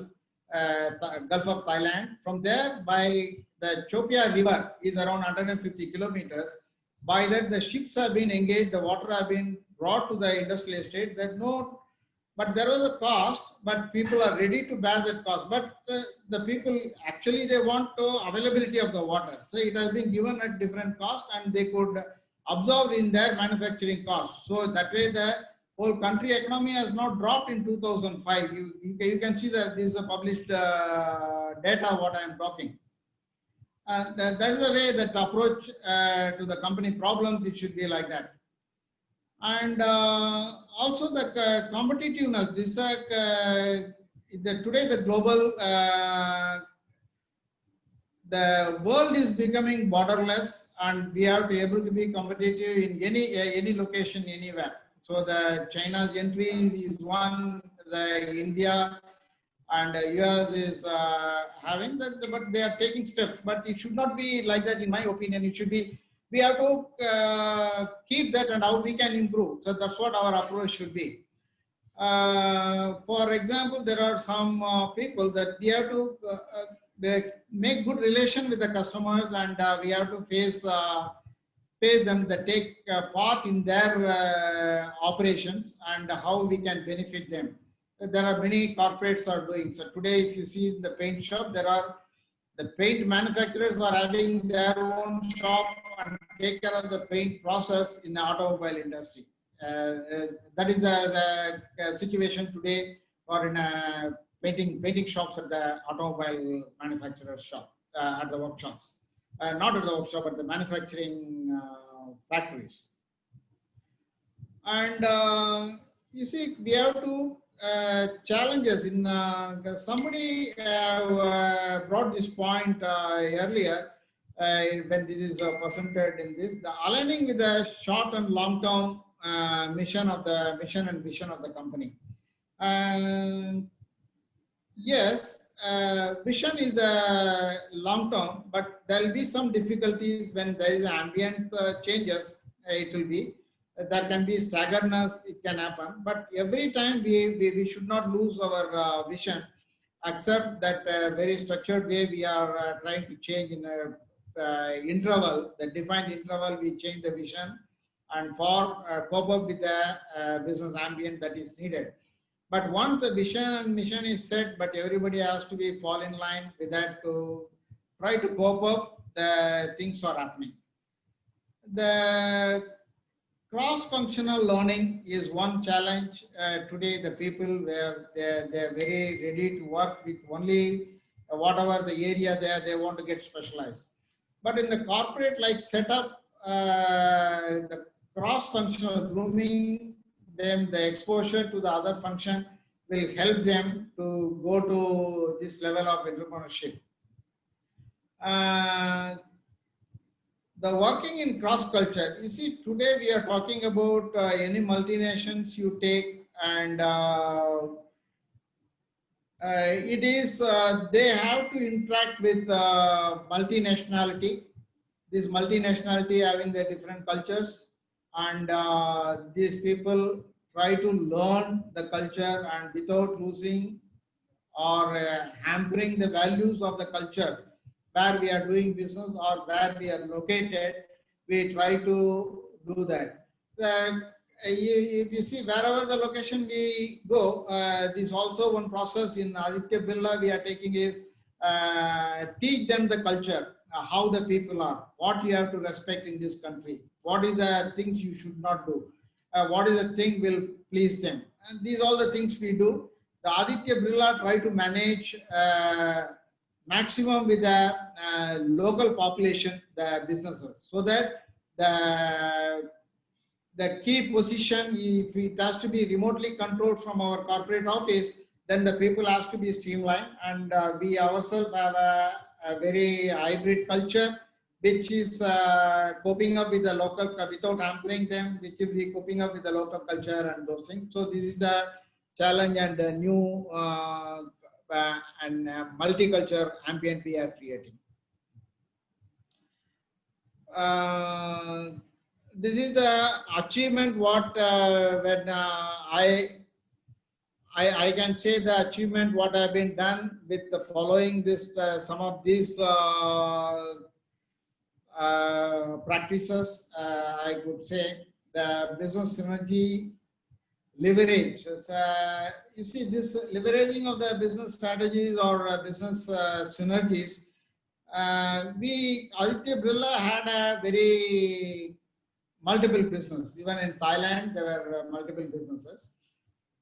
of Thailand. From there, by the Chopia River is around 150 kilometers. By that, the ships have been engaged, the water have been brought to the industrial estate. But there was a cost, but people are ready to bear that cost. But the people actually, they want availability of the water. So it has been given at different cost, and they could absorb in their manufacturing cost. So that way the whole country economy has not dropped in 2005. You can see that this is a published data what I am talking. And that is the way that approach to the company problems, it should be like that. And also the competitiveness, this today the global, the world is becoming borderless, and we have to be able to be competitive in any location, anywhere. So the China's entry is one, the India and US is having that, but they are taking steps. But it should not be like that, in my opinion. It should be, we have to keep that and how we can improve. So that's what our approach should be. For example, there are some people that we have to make good relation with the customers, and we have to face them that take part in their operations and how we can benefit them. There are many corporates are doing. So today, if you see in the paint shop, there are the paint manufacturers are having their own shop and take care of the paint process in the automobile industry. That is the situation today, or in painting shops at the automobile manufacturer's shop, at the workshops. Not at the workshop, but the manufacturing factories. And you see, we have to challenges in somebody brought this point earlier when this is presented in this, the aligning with the short and long term mission and vision of the company. Yes, vision is the long term, but there will be some difficulties when there is ambient changes. It will be. There can be staggeredness, it can happen, but every time we should not lose our vision, except that very structured way we are trying to change in a interval, the defined interval, we change the vision, and for cope up with the business ambient that is needed. But once the vision and mission is set, but everybody has to be fall in line with that to try to cope up, the things are happening. The cross-functional learning is one challenge. Today, the people where they're very ready to work with only whatever the area they want to get specialized. But in the corporate like setup, the cross-functional grooming, them the exposure to the other function will help them to go to this level of entrepreneurship. The working in cross culture, you see, today we are talking about any multinations you take, and it is, they have to interact with multinationality. This multinationality having their different cultures, and these people try to learn the culture and without losing or hampering the values of the culture where we are doing business or where we are located, we try to do that. If you see, wherever the location we go, this also one process in Aditya Birla we are taking is teach them the culture, how the people are, what you have to respect in this country, what is the things you should not do, what is the thing will please them. And these all the things we do. The Aditya Birla try to manage maximum with the local population, the businesses, so that the key position, if it has to be remotely controlled from our corporate office, then the people has to be streamlined, and we ourselves have a very hybrid culture, which is coping up with the local, without hampering them, which will be coping up with the local culture and those things. So this is the challenge and the new and multicultural ambient we are creating. This is the achievement what when I can say the achievement what have been done with the following this some of these practices. I could say the business synergy leverage. You see, this leveraging of the business strategies or business synergies. We Aditya Birla had a very multiple business. Even in Thailand, there were multiple businesses,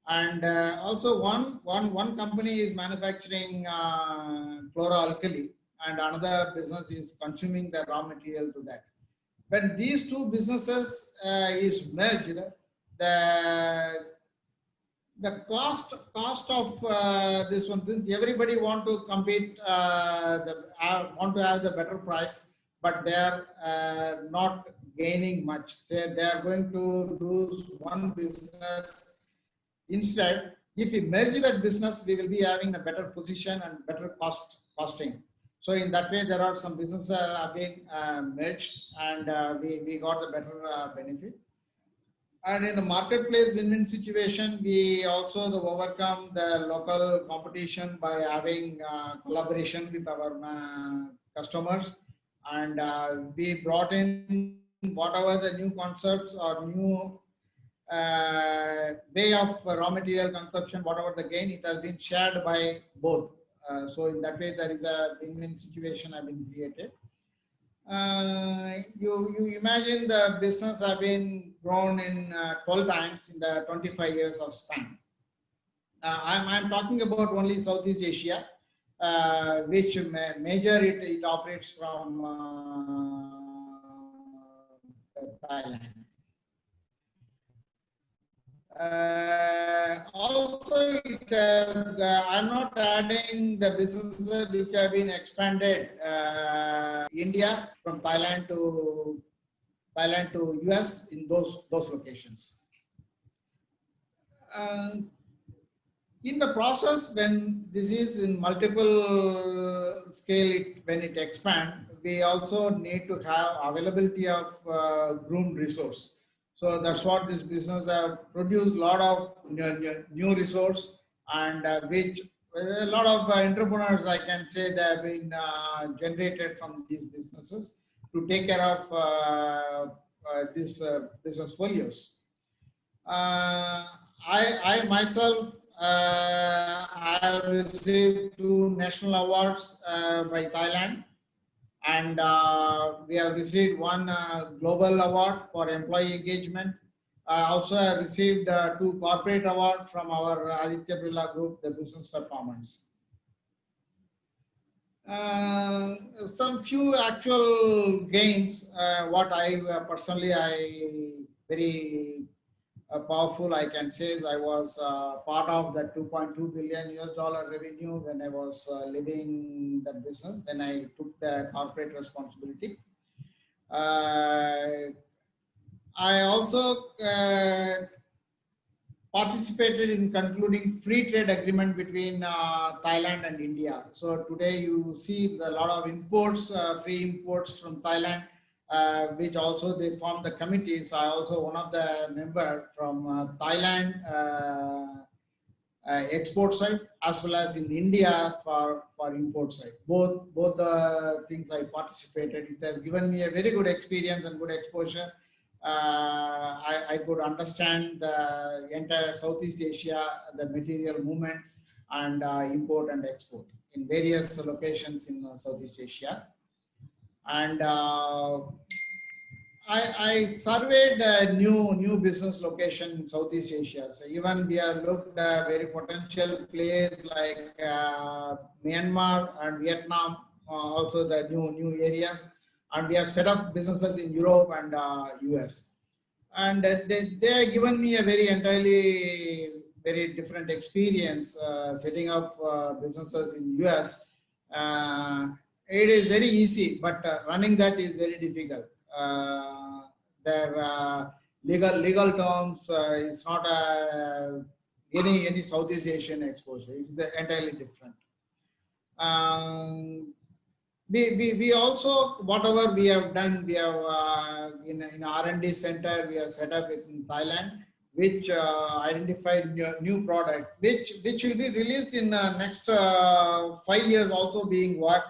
and also one company is manufacturing chloralkali, and another business is consuming the raw material to that. When these two businesses is merged, the cost of this one, since everybody want to compete, want to have the better price, but they are not gaining much. Say they are going to lose one business. Instead, if we merge that business, we will be having a better position and better costing. So in that way, there are some businesses are being merged, and we got the better benefit. And in the marketplace win-win situation, we also overcome the local competition by having collaboration with our customers, and we brought in whatever the new concepts or new way of raw material consumption, whatever the gain, it has been shared by both. So in that way, there is a win-win situation has been created. You imagine the business have been grown in 12 times in the 25 years of span. I'm talking about only Southeast Asia, which major it operates from Thailand. Also, it has, I'm not adding the businesses which have been expanded India from Thailand to US in those locations. In the process, when this is in multiple scale, when it expands, we also need to have availability of groomed resource. So that's what this business have produced a lot of new resource, and which a lot of entrepreneurs, I can say, they have been generated from these businesses to take care of these business folios. I myself I have received 2 national awards by Thailand, and we have received 1 global award for employee engagement. I also have received 2 corporate awards from our Aditya Birla Group, the business performance. Some few actual gains, what I personally, very powerful, I can say, is I was part of that $2.2 billion US revenue when I was leading that business, when I took the corporate responsibility. I also participated in concluding free trade agreement between Thailand and India. So today you see a lot of imports, free imports from Thailand, which also they form the committees. I also one of the member from Thailand export side as well as in India for import side. Both the things I participated. It has given me a very good experience and good exposure. I could understand the entire Southeast Asia, the material movement and import and export in various locations in Southeast Asia. And I surveyed a new business location in Southeast Asia. So even we have looked at very potential places like Myanmar and Vietnam, also the new areas. And we have set up businesses in Europe and US. And they have given me a very different experience setting up businesses in US. It is very easy, but running that is very difficult. Their legal terms is not any Southeast Asian exposure. It is entirely different. We also, whatever we have done, we have in R&D center, we have set up it in Thailand, which identified new product, which will be released in next 5 years also being worked,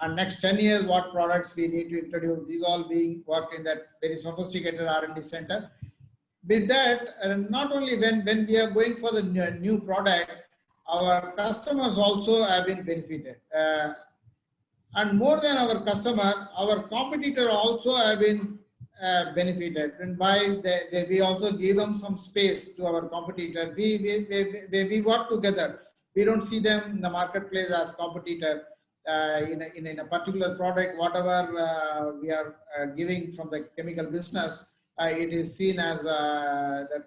and next 10 years what products we need to introduce. These all being worked in that very sophisticated R&D center. With that, not only when we are going for the new product, our customers also have been benefited. And more than our customer, our competitor also have been benefited. And by we also give them some space to our competitor. We work together. We don't see them in the marketplace as competitor in a particular product. Whatever we are giving from the chemical business, it is seen as the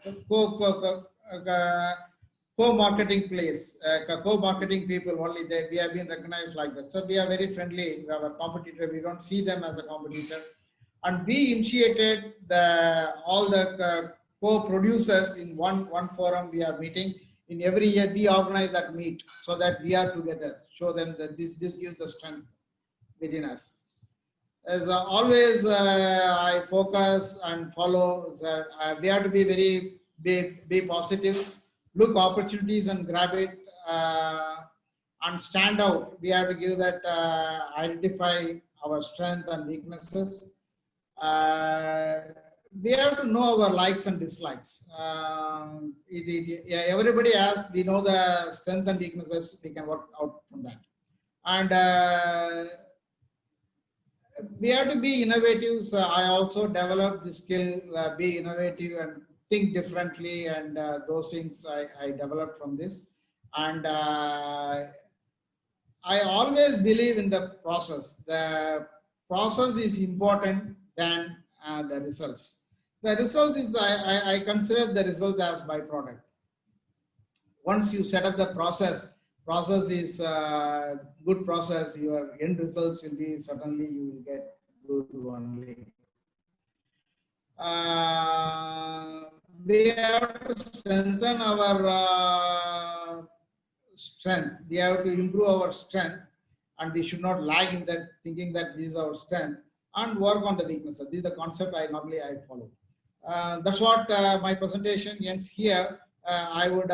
co-marketing place, co-marketing people only. We have been recognized like that. So we are very friendly with our competitor. We don't see them as a competitor. And we initiated all the co-producers in one forum we are meeting. In every year we organize that meet so that we are together, show them that this gives the strength within us. As always, I focus and follow. We have to be be positive. Look opportunities and grab it and stand out. We have to give that, identify our strength and weaknesses. We have to know our likes and dislikes. Everybody has, we know the strength and weaknesses, we can work out from that. And we have to be innovative. So I also developed the skill, be innovative and think differently, and those things I developed from this. And I always believe in the process. The process is important than the results. The results is, I consider the results as byproduct. Once you set up the process is good process, your end results will be, certainly you will get good only. We have to strengthen our strength. We have to improve our strength, and we should not lag in that, thinking that this is our strength, and work on the weaknesses. This is the concept I normally follow. That's what my presentation ends here. I would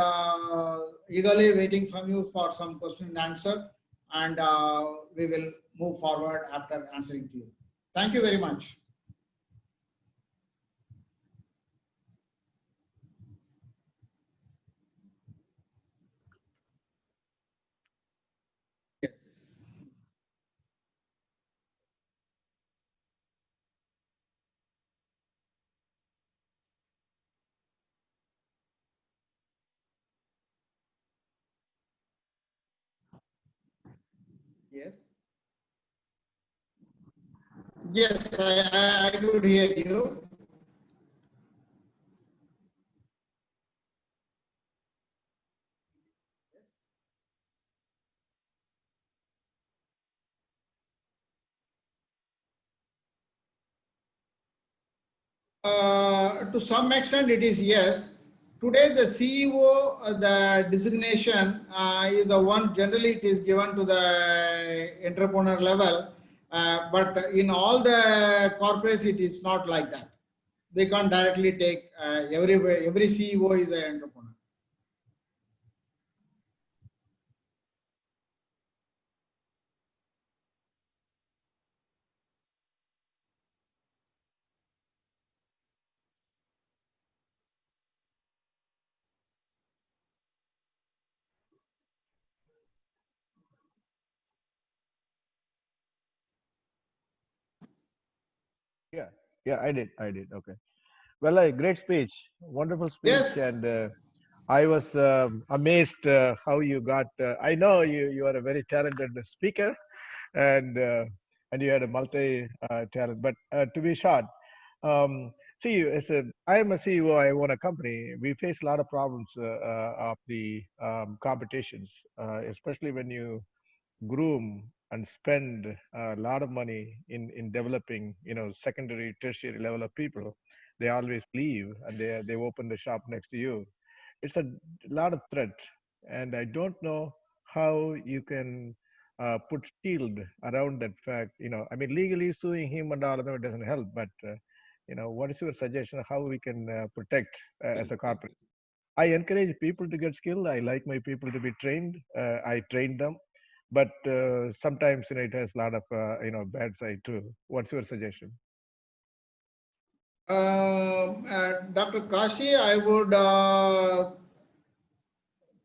eagerly waiting from you for some question and answer, and we will move forward after answering to you. Thank you very much. Yes. Yes. Yes, I could hear you. To some extent it is yes. today the CEO, the designation is the one generally it is given to the entrepreneur level, but in all the corporates it is not like that. They can't directly take every CEO is an entrepreneur. Yeah, I did. Okay. Well, a great speech, wonderful speech, Yes. and I was amazed how you got. I know you are a very talented speaker, and you had a multi talent. But to be short, um, see, I am a CEO. I own a company. We face a lot of problems of the competitions, especially when you groom and spend a lot of money in developing, secondary, tertiary level of people. They always leave and they open the shop next to you. It's a lot of threat, and I don't know how you can put shield around that fact. I mean, legally suing him and all of that doesn't help, but what is your suggestion how we can protect as a corporate? I encourage people to get skilled. I like my people to be trained. I train them, but sometimes it has a lot of bad side too. What's your suggestion? Dr. Kashi, I would,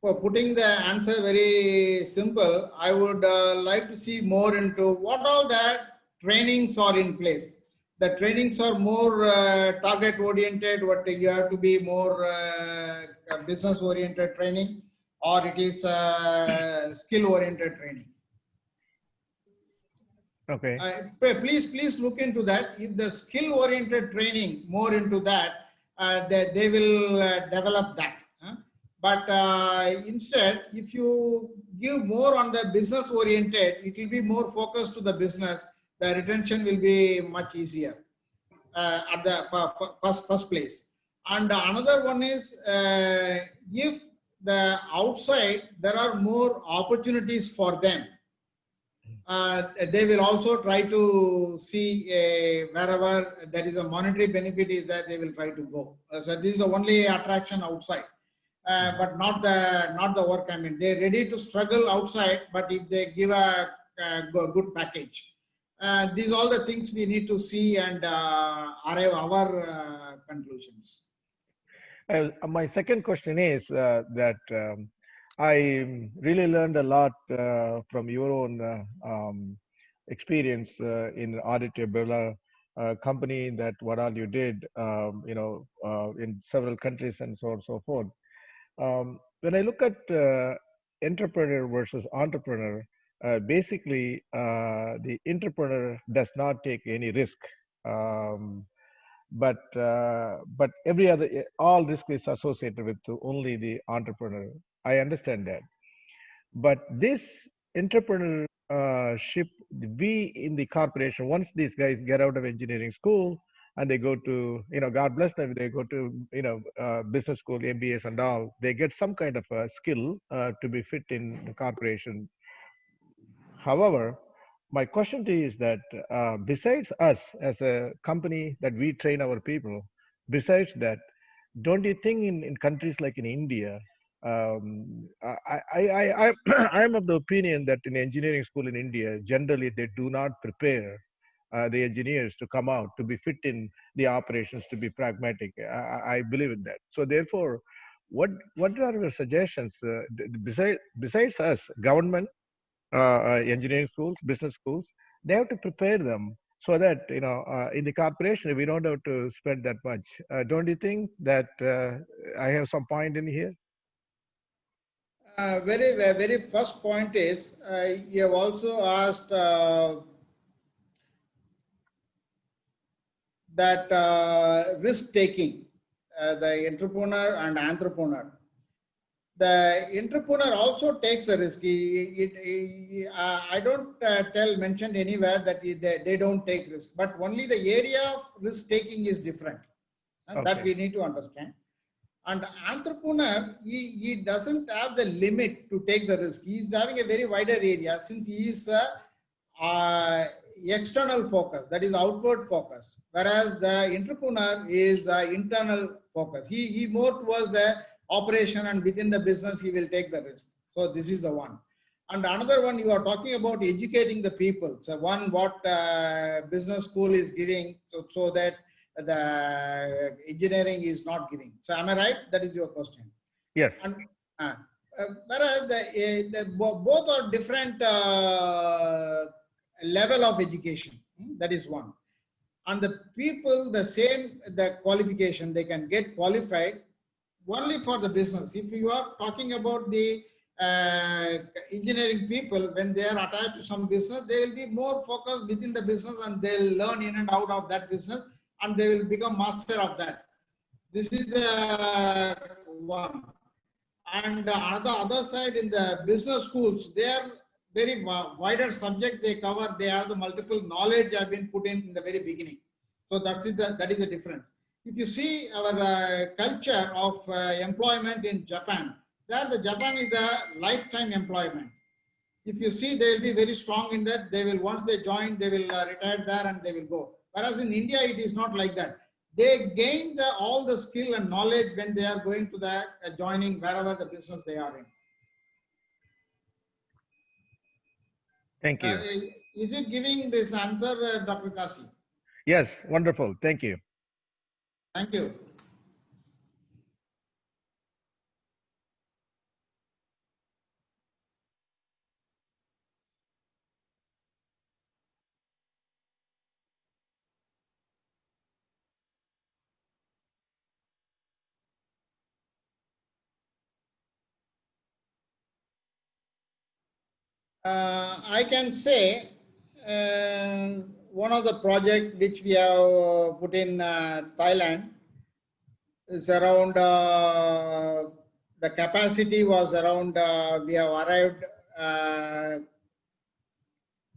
for putting the answer very simple, I would like to see more into what all that trainings are in place. The trainings are more target oriented, what you have to be more business oriented training, or it is skill oriented training. Okay. Please look into that. If the skill oriented training more into that, they will develop that. But instead, if you give more on the business oriented, it will be more focused to the business. The retention will be much easier at the first place. And another one is if the outside there are more opportunities for them. They will also try to see wherever there is a monetary benefit is that they will try to go. So this is the only attraction outside, but not the work. I mean, they're ready to struggle outside, but if they give a good package, these are all the things we need to see and arrive our conclusions. My second question is that I really learned a lot from your own experience in Aditya Birla company, that what all you did, in several countries and so on and so forth. When I look at entrepreneur versus entrepreneur, basically the entrepreneur does not take any risk. But all risk is associated with only the entrepreneur. I understand that, but this entrepreneurship, we in the corporation, once these guys get out of engineering school and they go to, God bless them, they go to business school, MBAs and all, they get some kind of a skill to be fit in the corporation. However, my question to you is that besides us as a company that we train our people, besides that, don't you think in countries like in India, I am of the opinion that in engineering school in India, generally they do not prepare the engineers to come out to be fit in the operations, to be pragmatic. I believe in that. So therefore, what are your suggestions besides us, government, engineering schools, business schools, they have to prepare them so that, in the corporation, we don't have to spend that much. Don't you think that I have some point in here? Very first point is, you have also asked that risk taking, the entrepreneur and entrepreneur. The entrepreneur also takes a risk. I don't mention anywhere that they don't take risk, but only the area of risk taking is different. And that we need to understand. And entrepreneur, he doesn't have the limit to take the risk. He's having a very wider area since he is external focus, that is outward focus. Whereas the entrepreneur is internal focus. He more towards the operation, and within the business he will take the risk. So this is the one. And another one, you are talking about educating the people. So one, what business school is giving, so that the engineering is not giving. So am I right? That is your question. Yes. And, whereas both are different level of education. That is one. And the people, the qualification, they can get qualified only for the business. If you are talking about the engineering people, when they are attached to some business, they will be more focused within the business, and they'll learn in and out of that business, and they will become master of that. This is the one. And on the other side, in the business schools, they are very wider subject they cover. They have the multiple knowledge have been put in the very beginning. So that is the difference. If you see our culture of employment in Japan, there the Japan is the lifetime employment. If you see, they will be very strong in that. They will, once they join, they will retire there and they will go. Whereas in India, it is not like that. They gain all the skill and knowledge when they are going to the joining wherever the business they are in. Thank you. Is it giving this answer, Dr. Kasi? Yes, wonderful. Thank you. Thank you. I can say one of the projects which we have put in Thailand is around, the capacity was around, we have arrived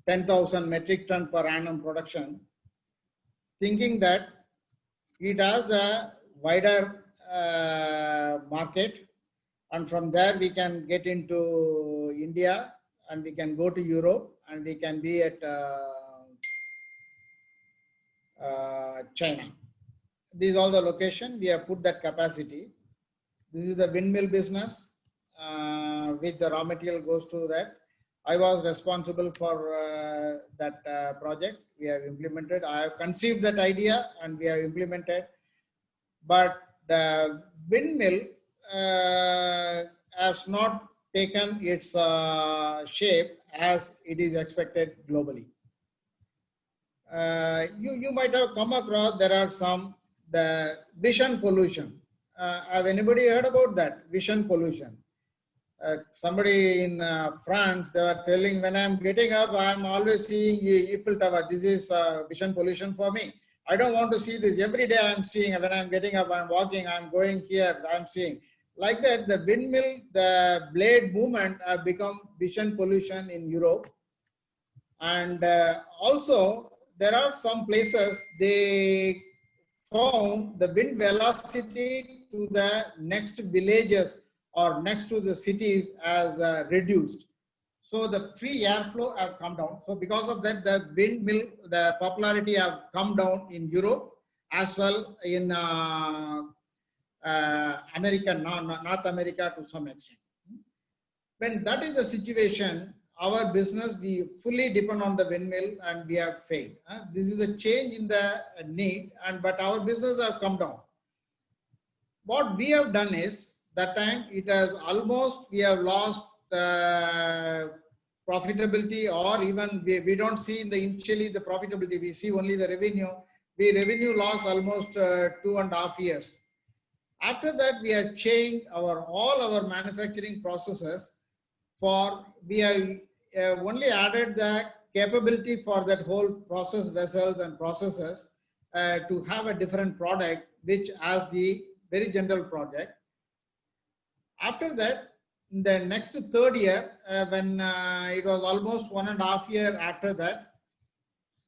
10,000 metric ton per annum production, thinking that it has the wider market, and from there we can get into India, and we can go to Europe, and we can be at China. These are all the location we have put that capacity. This is the windmill business, which the raw material goes to that. I was responsible for that project. We have implemented. I have conceived that idea and we have implemented. But the windmill has not taken its shape as it is expected globally. You might have come across, there are the vision pollution. Have anybody heard about that? Vision pollution. Somebody in France, they were telling, when I'm getting up, I'm always seeing Eiffel Tower. This is vision pollution for me. I don't want to see this. Every day I'm seeing, when I'm getting up, I'm walking, I'm going here, I'm seeing. Like that, the windmill, the blade movement have become vision pollution in Europe. And also, there are some places they found the wind velocity to the next villages or next to the cities as reduced. So the free airflow have come down. So because of that, the windmill, the popularity have come down in Europe as well in America, North America to some extent. When that is the situation, our business, we fully depend on the windmill and we have failed. This is a change in the need, but our business have come down. What we have done is, that time it has almost, we have lost profitability, or even we don't see initially the profitability, we see only the revenue. We revenue loss almost 2.5 years. After that, we have changed all our manufacturing processes for, we have only added the capability for that whole process vessels and processes to have a different product, which as the very general project. After that, in the next third year, when it was almost 1.5 years after that,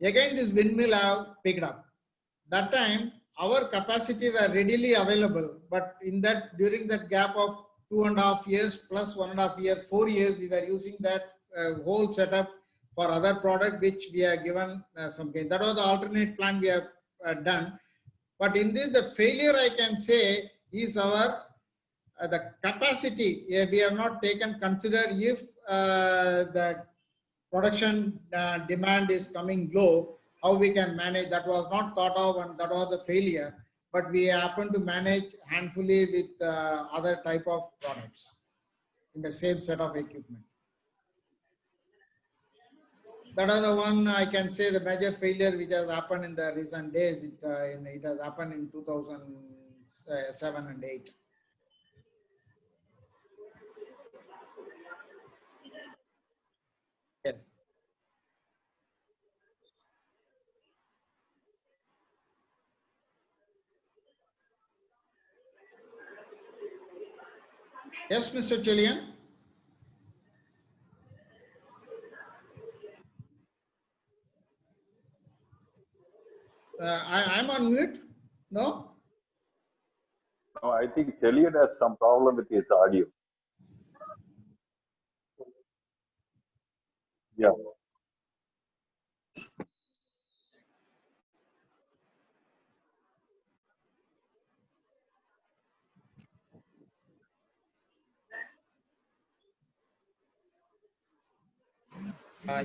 again this windmill have picked up. That time, our capacity were readily available, but in that during that gap of 2.5 years plus 1.5 year, 4 years, we were using that whole setup for other product which we are given some gain. That was the alternate plan we have done. But in this, the failure I can say is our the capacity. We have not taken consider if the production demand is coming low, how we can manage. That was not thought of, and that was the failure. But we happen to manage handfully with other type of products in the same set of equipment. That is the one I can say the major failure which has happened in the recent days. It has happened in 2007 and 8. Yes. Yes, Mr. Chilian. I'm on mute. No? No, I think Chelian has some problem with his audio. Yeah.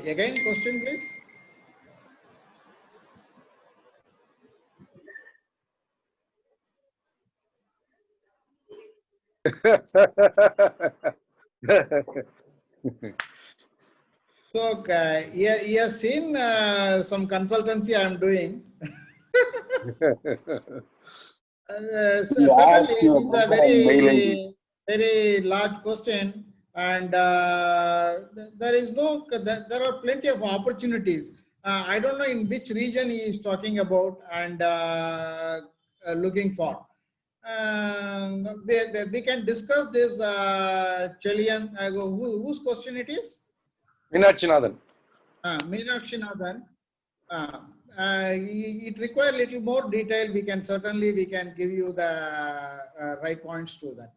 Again, question, please. So, he has seen some consultancy I am doing. Certainly, it is a very, very large question, and there is no. There are plenty of opportunities. I don't know in which region he is talking about and looking for. We can discuss this, Chilian. Whose question it is? Meenakshi Meenakshi Nathan. It requires a little more detail. We can give you the right points to that.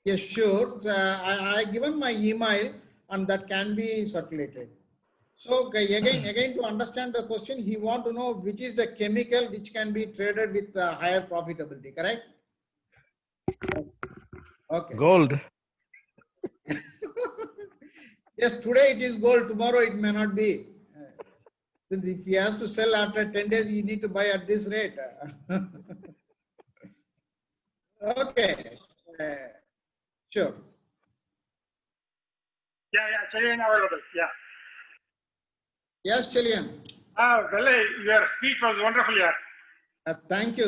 Yes, sure. So, I given my email and that can be circulated. So again to understand the question, he want to know which is the chemical which can be traded with higher profitability, correct? Okay. Gold. Yes, today it is gold, tomorrow it may not be. Since if he has to sell after 10 days, he need to buy at this rate. Okay, sure. Yeah, Chilian available. Yeah. Yes, Chilian. Well, your speech was wonderful, yeah. Thank you.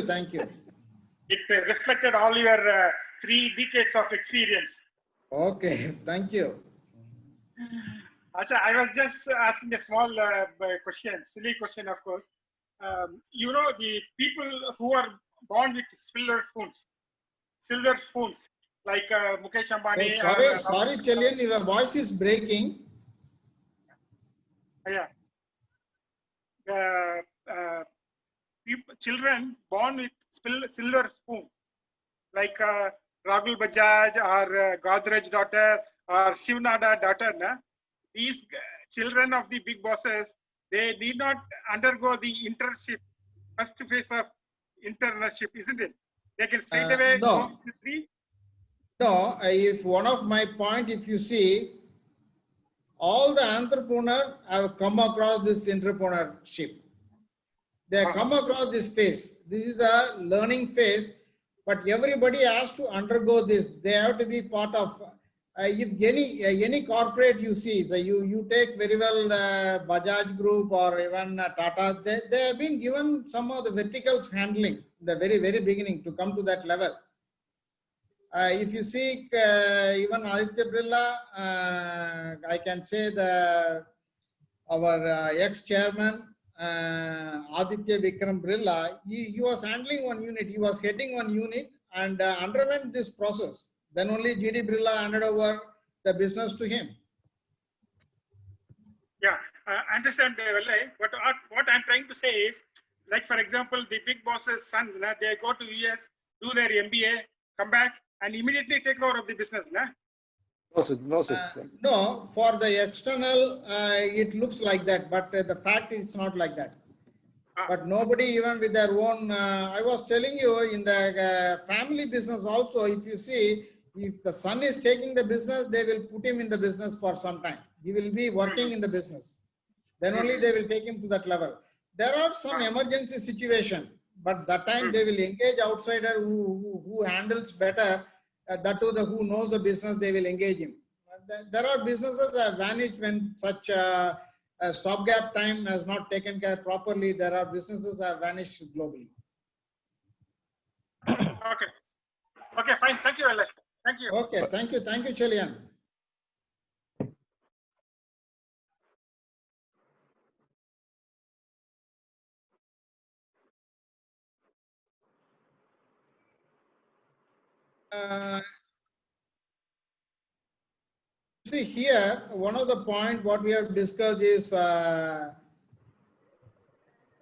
It reflected all your 3 decades of experience. Okay, thank you. Achha, I was just asking a small question, silly question, of course. You know, the people who are born with silver spoons, like Mukesh Ambani. Oh, sorry, Chilian, your voice is breaking. Yeah. The children born with silver spoon, like Rahul Bajaj or Godrej daughter or Shivnada daughter, these children of the big bosses, they need not undergo the internship, first phase of internship, isn't it? They can straight away go to the. No, if one of my point, if you see, all the entrepreneurs have come across this entrepreneurship. They have come across this phase. This is the learning phase, but everybody has to undergo this. They have to be part of. If any corporate you see, so you take very well the Bajaj Group or even Tata, they have been given some of the verticals handling the very beginning to come to that level. If you see even Aditya Birla, I can say our ex-chairman Aditya Vikram Birla, he was handling one unit, he was heading one unit and underwent this process. Then only GD Birla handed over the business to him. Yeah, I understand. What I'm trying to say is, like for example, the big boss's sons, they go to US, do their MBA, come back, and immediately take over of the business. No, sir. No, sir. No, for the external, it looks like that, but the fact is not like that. But nobody, even with their own, I was telling you, in the family business also, if you see, if the son is taking the business, they will put him in the business for some time. He will be working in the business. Then only they will take him to that level. There are some emergency situation, but that time they will engage outsider who handles better, that to the who knows the business, they will engage him. There are businesses that vanish when such a stopgap time has not taken care properly. There are businesses that have vanished globally. Okay. Okay, fine. Thank you, Alex. Thank you. Okay, thank you, Chelian. See here, one of the points what we have discussed is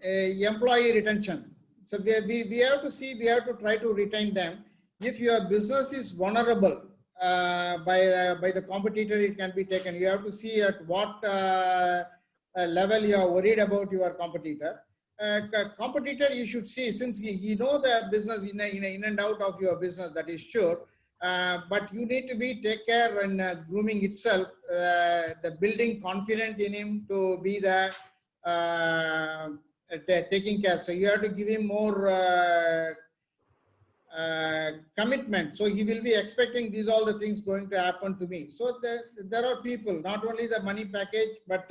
employee retention. So we have to see, we have to try to retain them. If your business is vulnerable by the competitor, it can be taken. You have to see at what level you are worried about your competitor. Competitor, you should see, since you know the business in and out of your business, that is sure. But you need to take care in grooming itself, the building confidence in him to be the taking care. So you have to give him more commitment. So he will be expecting these all the things going to happen to me. So there are people, not only the money package, but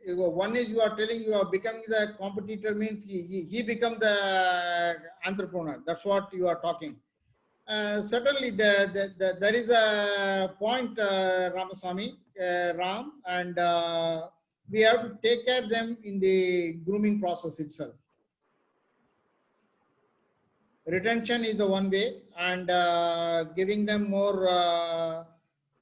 one is you are telling you are becoming the competitor, means he become the entrepreneur. That's what you are talking. Certainly there is a point, Ramaswamy, Ram, and we have to take care of them in the grooming process itself. Retention is the one way, and giving them more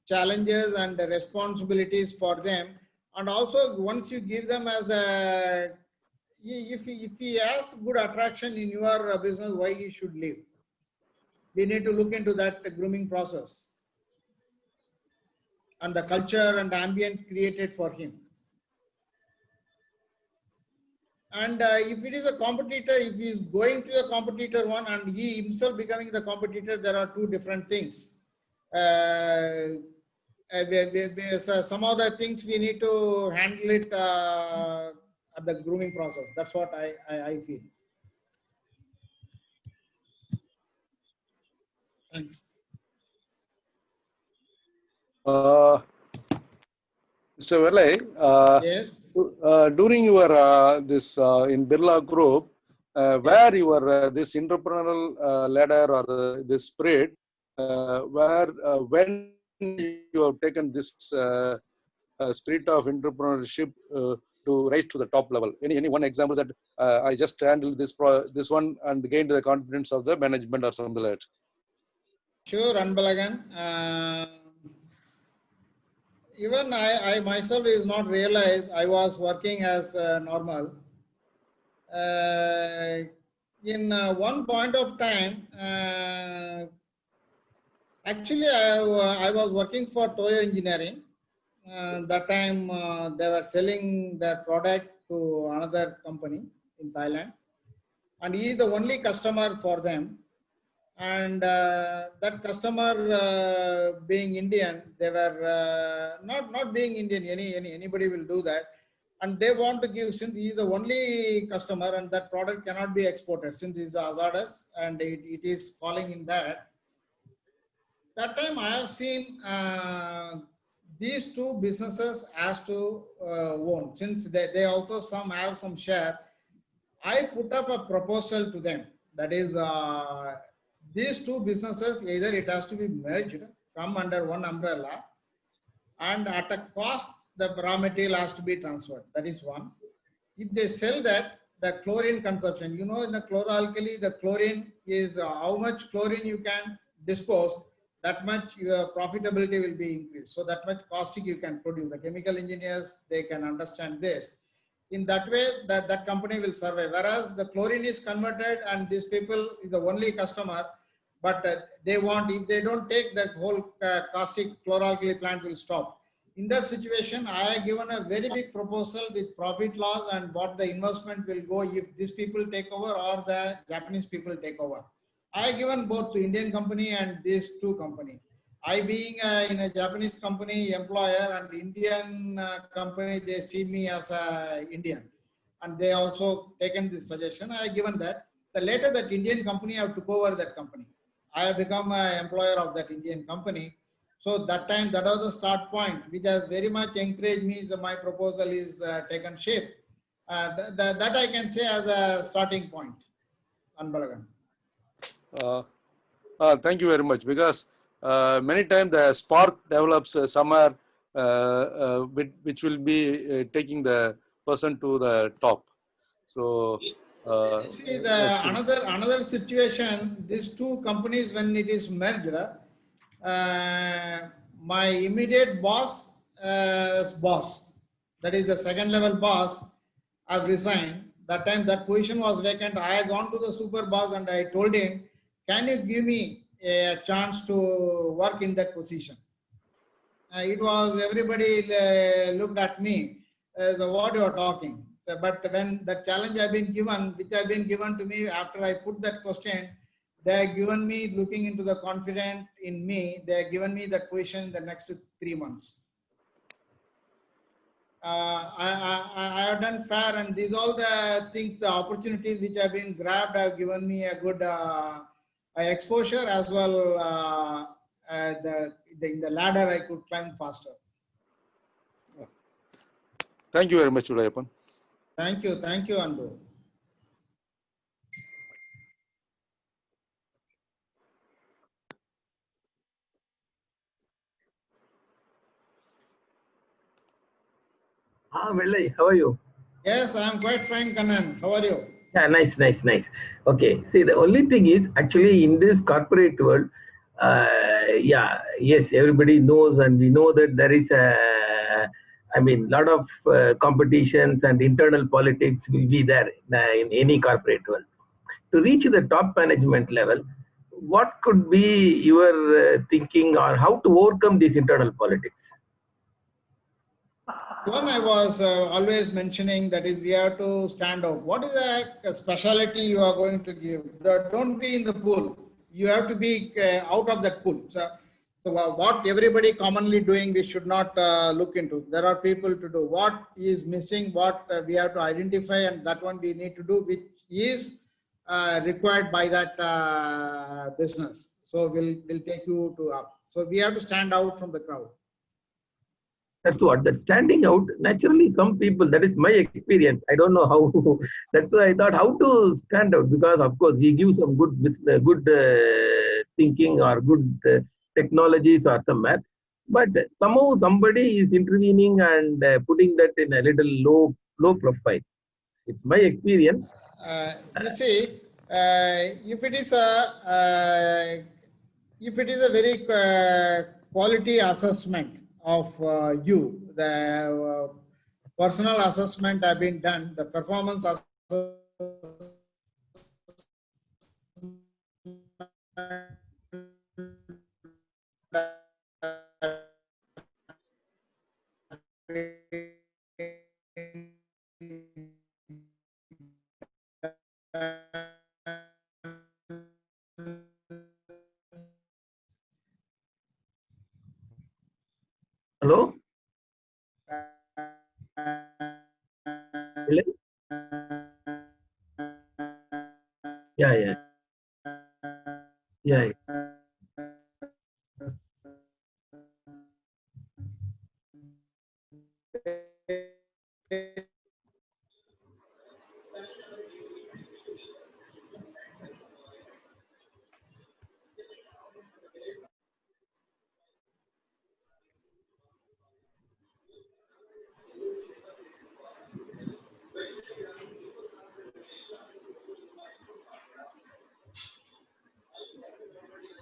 challenges and responsibilities for them. And also, once you give them as a, if he has good attraction in your business, why he should leave? We need to look into that grooming process and the culture and the ambient created for him. And if it is a competitor, if he is going to a competitor one and he himself becoming the competitor, there are two different things. Some of the things we need to handle it at the grooming process. That's what I feel. Thanks. Mr. Vellai, Yes. during your this in Birla Group, where your this entrepreneurial ladder or this spirit, where when you have taken this spirit of entrepreneurship to rise to the top level? Any one example that I just handled this one and gained the confidence of the management or something like that? Sure, Anbalagan. Even I myself is not realized I was working as normal. In one point of time, actually I was working for Toyo Engineering. That time they were selling their product to another company in Thailand, and he is the only customer for them. And that customer being Indian, they were not being Indian, anybody will do that. And they want to give, since he is the only customer and that product cannot be exported since it's hazardous and it is falling in that. That time I have seen these two businesses has to own, since they also some have some share. I put up a proposal to them, that is these two businesses, either it has to be merged, come under one umbrella, and at a cost, the raw material has to be transferred. That is one. If they sell that, the chlorine consumption, in the chloralkali, the chlorine is how much chlorine you can dispose, that much your profitability will be increased. So that much caustic you can produce. The chemical engineers, they can understand this. In that way, that company will survive. Whereas the chlorine is converted and these people is the only customer, but they want, if they don't take, the whole caustic chloralkali plant will stop. In that situation, I have given a very big proposal with profit loss and what the investment will go if these people take over or the Japanese people take over. I have given both to Indian company and these two company. I being in a Japanese company employer and Indian company, they see me as a Indian, and they also taken this suggestion. I have given that. The later that Indian company have took over that company. I have become an employer of that Indian company. So that time, that was the start point, which has very much encouraged me. So my proposal is taken shape. That I can say as a starting point. Anbalagan. Thank you very much, because many times the spark develops somewhere which will be taking the person to the top. So see, another situation, these two companies, when it is merged, my immediate boss, that is the second level boss, I've resigned. That time that position was vacant. I had gone to the super boss and I told him, can you give me a chance to work in that position? It was, everybody looked at me, so what you are talking. So, but when the challenge I've been given, which have been given to me after I put that question, they have given me, looking into the confidence in me, they have given me that position in the next 3 months. I have done fair, and these all the things, the opportunities which have been grabbed have given me a good exposure, as well in the ladder I could climb faster. thank you very much, Udayapan. Thank you, Anbu. Vellai, how are you? Yes, I am quite fine, Kannan. How are you? Yeah, nice. Okay, see, the only thing is, actually, in this corporate world, yes, everybody knows, and we know that there is lot of competitions and internal politics will be there in any corporate world. To reach the top management level, what could be your thinking, or how to overcome these internal politics? One I was always mentioning, that is, we have to stand out. What is the specialty you are going to give? Don't be in the pool. You have to be out of that pool. So what everybody commonly doing, we should not look into. There are people to do. What is missing, what we have to identify, and that one we need to do, which is required by that business. So we'll take you to up. So we have to stand out from the crowd. That's what, that standing out, naturally some people, that is my experience, I don't know how, that's why I thought how to stand out, because of course we give some good thinking or good technologies or some math, but somehow somebody is intervening and putting that in a little low profile. It's my experience. You see, if it is a very quality assessment of you, the personal assessment have been done, the performance assessment Hello? Hello? Yeah.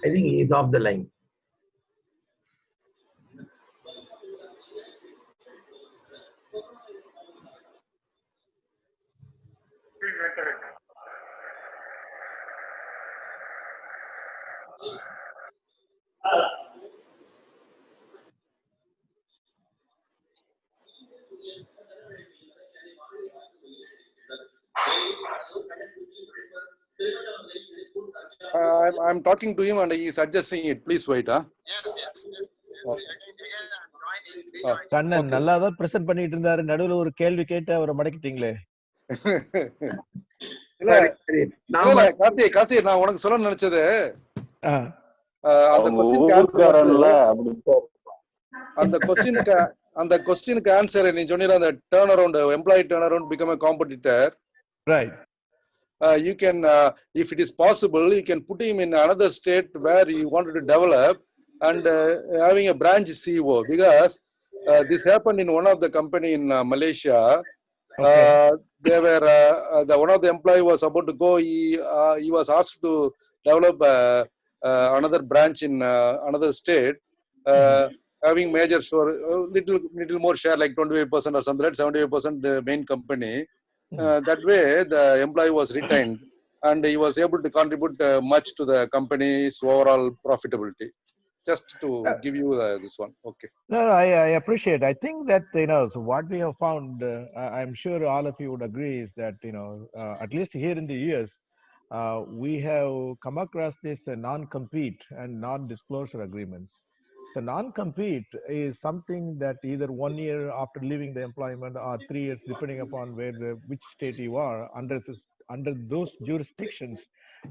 I think he's off the line. I'm talking to him and he is adjusting it. Please wait. Kannan நல்லா தான் present பண்ணிட்டு இருந்தாரு, நடுவுல ஒரு கேள்வி கேட்டு அவரை மடக்கிட்டீங்களே. இல்ல காசி நான் உனக்கு சொல்ல நினைச்சது அந்த கொஸ்டினுக்கு ஆன்சர் நீ சொன்னீங்க, அந்த turn around, employee turn around become a competitor. Right. You can, if it is possible, you can put him in another state where you wanted to develop and having a branch CEO, because this happened in one of the company in Malaysia. They were one of the employee was about to go. He was asked to develop another branch in another state, having major share, little more share, like 25% or something, 75% the main company. That way the employee was retained and he was able to contribute much to the company's overall profitability. Just to give you this one. Okay. No, I appreciate. I think that, so what we have found, I'm sure all of you would agree, is that, at least here in the US, we have come across this non-compete and non-disclosure agreements. So non-compete is something that either 1 year after leaving the employment or 3 years, depending upon which state you are, under those jurisdictions,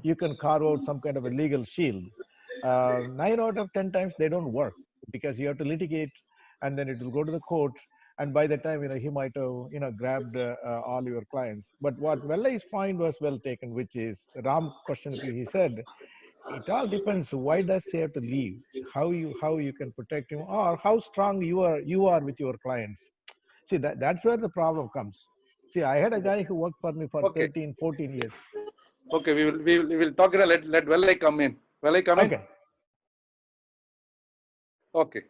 you can carve out some kind of a legal shield. 9 out of 10 times they don't work, because you have to litigate and then it will go to the court, and by the time he might have grabbed all your clients. But what Vellai's point was well taken, which is Ram question. He said it all depends. Why does he have to leave? How you can protect him, or how strong you are with your clients. See, that's where the problem comes. See, I had a guy who worked for me for 13-14 years. Okay, we will talk. Let Vellai come in. Vellai, come in. Okay. Okay.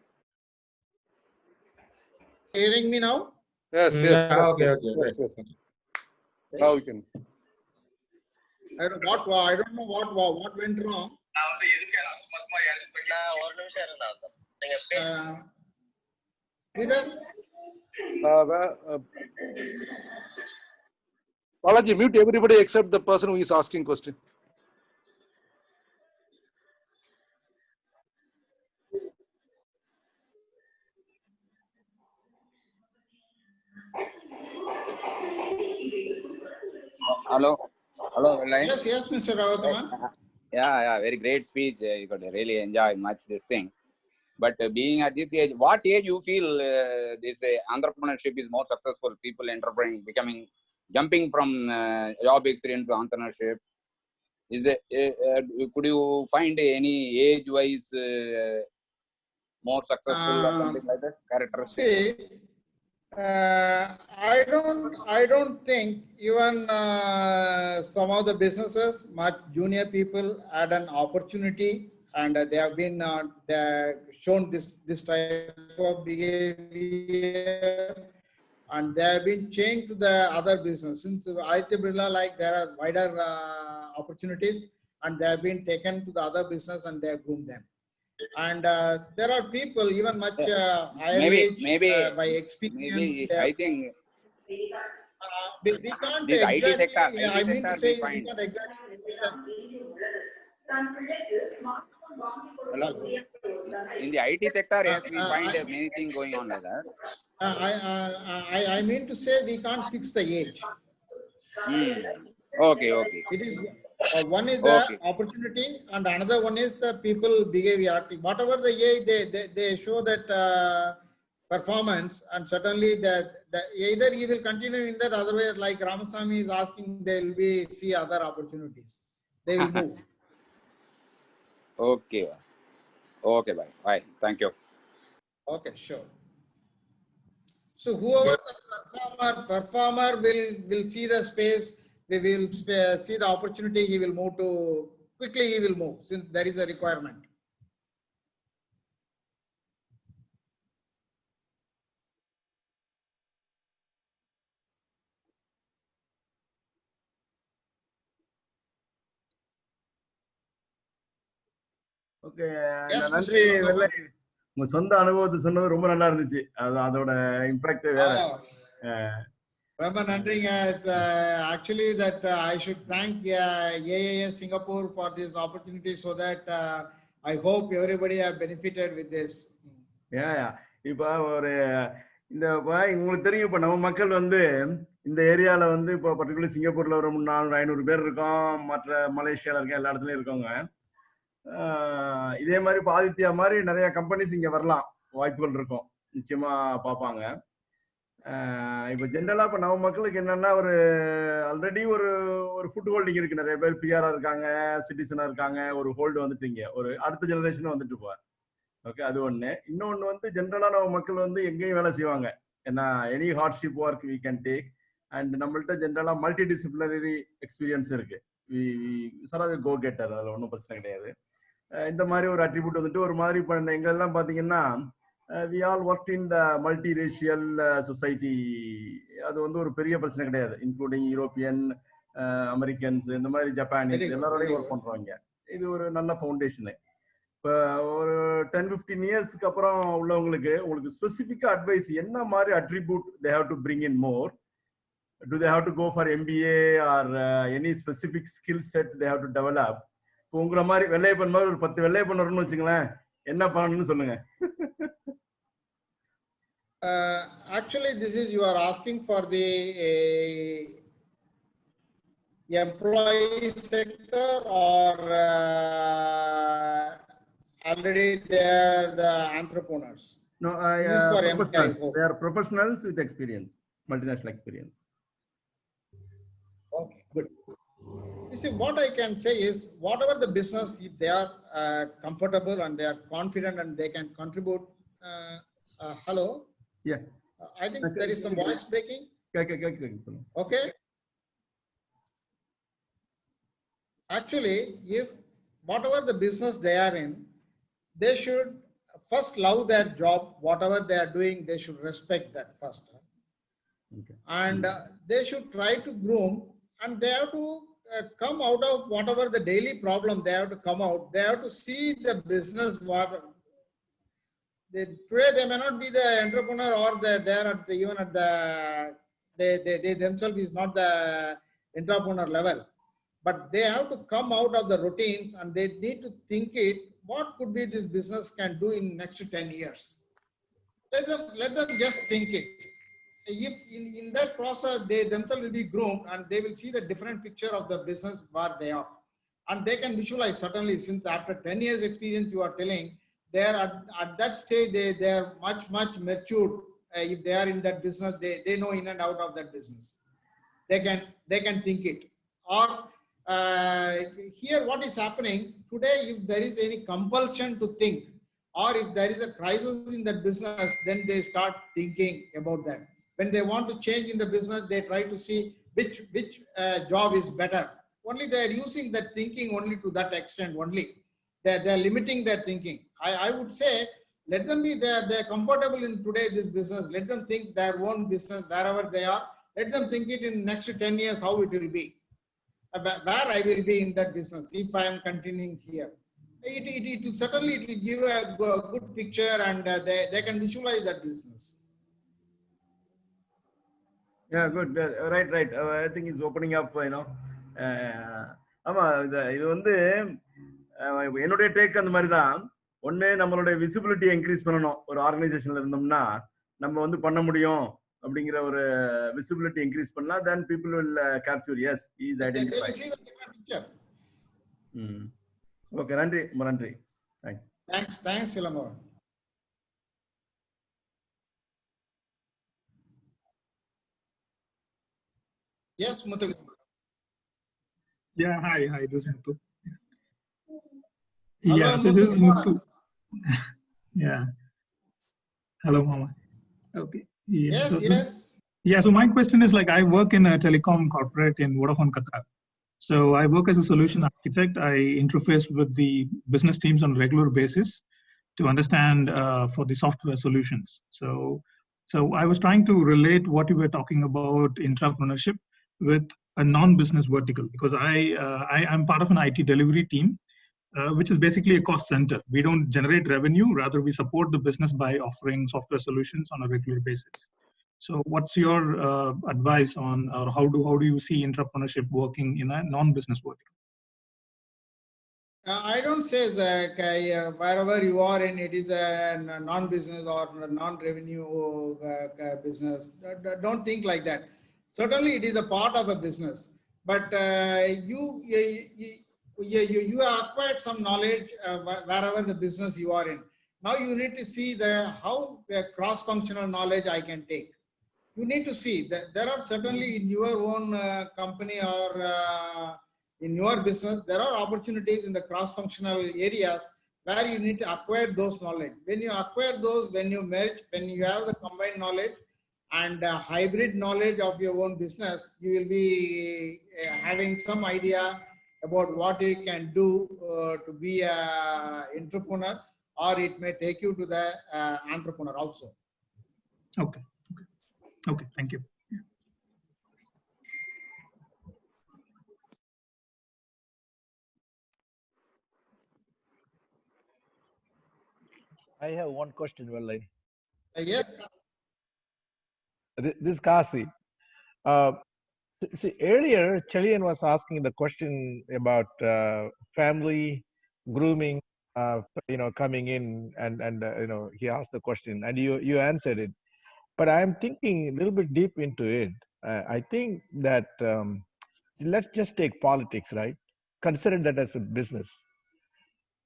Hearing me now? Yes. Okay. Yes. Now we can. I don't know what went wrong. Balaji, mute everybody except the person who is asking question. Hello, Vellai. Yes, Mr. Ravataman. Yeah, very great speech. You could really enjoy much this thing. But being at this age, what age you feel this entrepreneurship is more successful? People jumping from job experience to entrepreneurship. Could you find any age-wise more successful or something like that? Characteristics. I don't think even some of the businesses, much junior people had an opportunity, and they have been shown this type of behavior, and they have been changed to the other business. Since Aditya Birla, like, there are wider opportunities, and they have been taken to the other business and they have groomed them. And there are people even much higher age by experience. I think we can't this exactly. IT sector, I mean to say we find. can't exactly. Hello. In the IT sector, yes, we find many things going on like that. I mean to say we can't fix the age. Okay. It is one is the opportunity, and another one is the people behavior. Whatever the age, they show that performance, and certainly that either he will continue in that, otherwise, like Ramasamy is asking, they will see other opportunities. They will move. Okay, bye. Thank you. Okay, sure. So whoever the performer will see the space, we will see the opportunity, he will move quickly, since there is a requirement. Okay, Yes, நன்றி Mr. வெள்ளை. உங்க சொந்த அனுபவத்தை சொன்னது ரொம்ப நல்லா இருந்துச்சு. அதோட இம்பாக்ட் வேற. ரொம்ப நன்றிங்க. Actually that I should thank AAS Singapore for this opportunity so that I hope everybody have benefited with this. இப்போ ஒரு இந்த உங்களுக்கு தெரியும், இப்போ நம்ம மக்கள் வந்து இந்த ஏரியால வந்து இப்போ பர்டிகுலர் சிங்கப்பூர்ல ஒரு 400-500 பேர் இருக்கோம், மற்ற மலேசியால இருக்க எல்லா இடத்துலயும் இருக்கவங்க. இதே மாதிரி இப்போ ஆதித்யா மாதிரி நிறைய கம்பெனிஸ் இங்க வரலாம், வாய்ப்புகள் இருக்கும், நிச்சயமா பார்ப்பாங்க. இப்போ ஜென்ரலா இப்போ நம்ம மக்களுக்கு என்னன்னா ஒரு ஆல்ரெடி ஒரு ஃபுட் ஹோல்டிங் இருக்கு, நிறைய பேர் பிஆரா இருக்காங்க, சிட்டிசனா இருக்காங்க, ஒரு ஹோல்டு வந்துட்டீங்க, ஒரு அடுத்த ஜெனரேஷன் வந்துட்டு போவார். ஓகே, அது ஒண்ணு. இன்னொன்னு வந்து ஜென்ரலா நம்ம மக்கள் வந்து எங்கேயும் வேலை செய்வாங்க, ஏன்னா any hardship work we can take. And நம்மள்ட்ட ஜென்ரலா மல்டி டிசிப்ளினரி எக்ஸ்பீரியன்ஸ் இருக்கு, கோ கெட்டர், அதில் ஒன்றும் பிரச்சனை கிடையாது. இந்த மாதிரி ஒரு அட்ரிபியூட் வந்துட்டு ஒரு மாதிரி இப்போ எங்கெல்லாம் பார்த்தீங்கன்னா we all work in the multiracial society. அது வந்து ஒரு பெரிய பிரச்சனை கிடையாது, இன்க்ளூடிங் யூரோப்பியன், அமெரிக்கன்ஸ், இந்த மாதிரி ஜப்பானீஸ் எல்லாரோடையும் ஒர்க் பண்றவங்க. இது ஒரு நல்ல ஃபவுண்டேஷனு. இப்போ ஒரு 10-15 இயர்ஸ்க்கு அப்புறம் உள்ளவங்களுக்கு உங்களுக்கு ஸ்பெசிஃபிக்கா அட்வைஸ் என்ன மாதிரி attribute they have to bring in more? Do they have to go for MBA or any specific skill set they have to develop? இப்போ உங்களை மாதிரி வெள்ளையப்பன் மாதிரி ஒரு 10 வெள்ளையப்பன் வரணும்னு வச்சுங்களேன், என்ன பண்ணணும்னு சொல்லுங்க. Actually, this is you are asking for the employee sector or already they are the entrepreneurs? No, they are professionals with experience, multinational experience. Okay, good. You see, what I can say is, whatever the business, if they are comfortable and they are confident and they can contribute. Hello? Yeah. I think there is some voice breaking. Okay. Actually, if whatever the business they are in, they should first love their job. Whatever they are doing, they should respect that first. Okay. And they should try to groom, and they have to come out of whatever the daily problem they have to come out. They have to see the business. Today they may not be the entrepreneur or they are at the, even at the they themselves is not the entrepreneur level, but they have to come out of the routines and they need to think it. What could be this business can do in next 10 years? Let them just think it. If in that process they themselves will be groomed and they will see the different picture of the business where they are, and they can visualize. Certainly, since after 10 years experience you are telling, they are at that stage they are much matured. If they are in that business, they know in and out of that business. They can think it. Or here what is happening today, if there is any compulsion to think, or if there is a crisis in that business, then they start thinking about that. When they want to change in the business, they try to see which job is better. Only they are using that thinking only to that extent only. They are limiting their thinking. I would say, let them be there. They are comfortable in today this business. Let them think their own business wherever they are. Let them think it in next 10 years how it will be. Where I will be in that business if I am continuing here. It will certainly it will give a good picture, and they can visualize that business. Yeah, good. Right. I think it's opening up, you know. ஆமா, இது வந்து என்னுடைய take அந்த மாதிரி தான். ஒண்ணு, நம்மளுடைய விசிபிலிட்டியை increase பண்ணணும். ஒரு ஆர்கனைசேஷன்ல இருந்தோம்னா நம்ம வந்து பண்ண முடியும் அப்படிங்கிற ஒரு விசிபிலிட்டி இன்க்ரீஸ் பண்ணா then people will capture, yes, he is identified. Okay, நன்றி. Thanks Ilango. Yes, Muthu. Yeah, hi, this is Muthu. Hello, Yeah, so this is Muthu. Yeah. Hello, Mama. Okay. Yeah, Yes. Yeah, so my question is, like, I work in a telecom corporate in Vodafone Qatar. So I work as a solution architect. I interface with the business teams on a regular basis to understand for the software solutions. So I was trying to relate what you were talking about entrepreneurship with a non-business vertical, because I'm part of an IT delivery team, which is basically a cost center. We don't generate revenue, rather we support the business by offering software solutions on a regular basis. So, what's your advice on, or how do you see entrepreneurship working in a non-business vertical? I don't say that wherever you are in, it is a non-business or non-revenue business. Don't think like that. Certainly, it is a part of a business, but you acquired some knowledge wherever the business you are in. Now you need to see how cross-functional knowledge I can take. You need to see that there are certainly in your own company or in your business, there are opportunities in the cross-functional areas where you need to acquire those knowledge. When you acquire those, when you merge, when you have the combined knowledge and hybrid knowledge of your own business, you will be having some idea about what you can do to be an entrepreneur, or it may take you to the entrepreneur also. Okay. Okay, thank you. I have one question, Vallai. Yes. This is Kasi. See, earlier, Chalian was asking the question about family grooming, coming in, and he asked the question, and you answered it. But I'm thinking a little bit deep into it. I think that let's just take politics, right? Consider that as a business.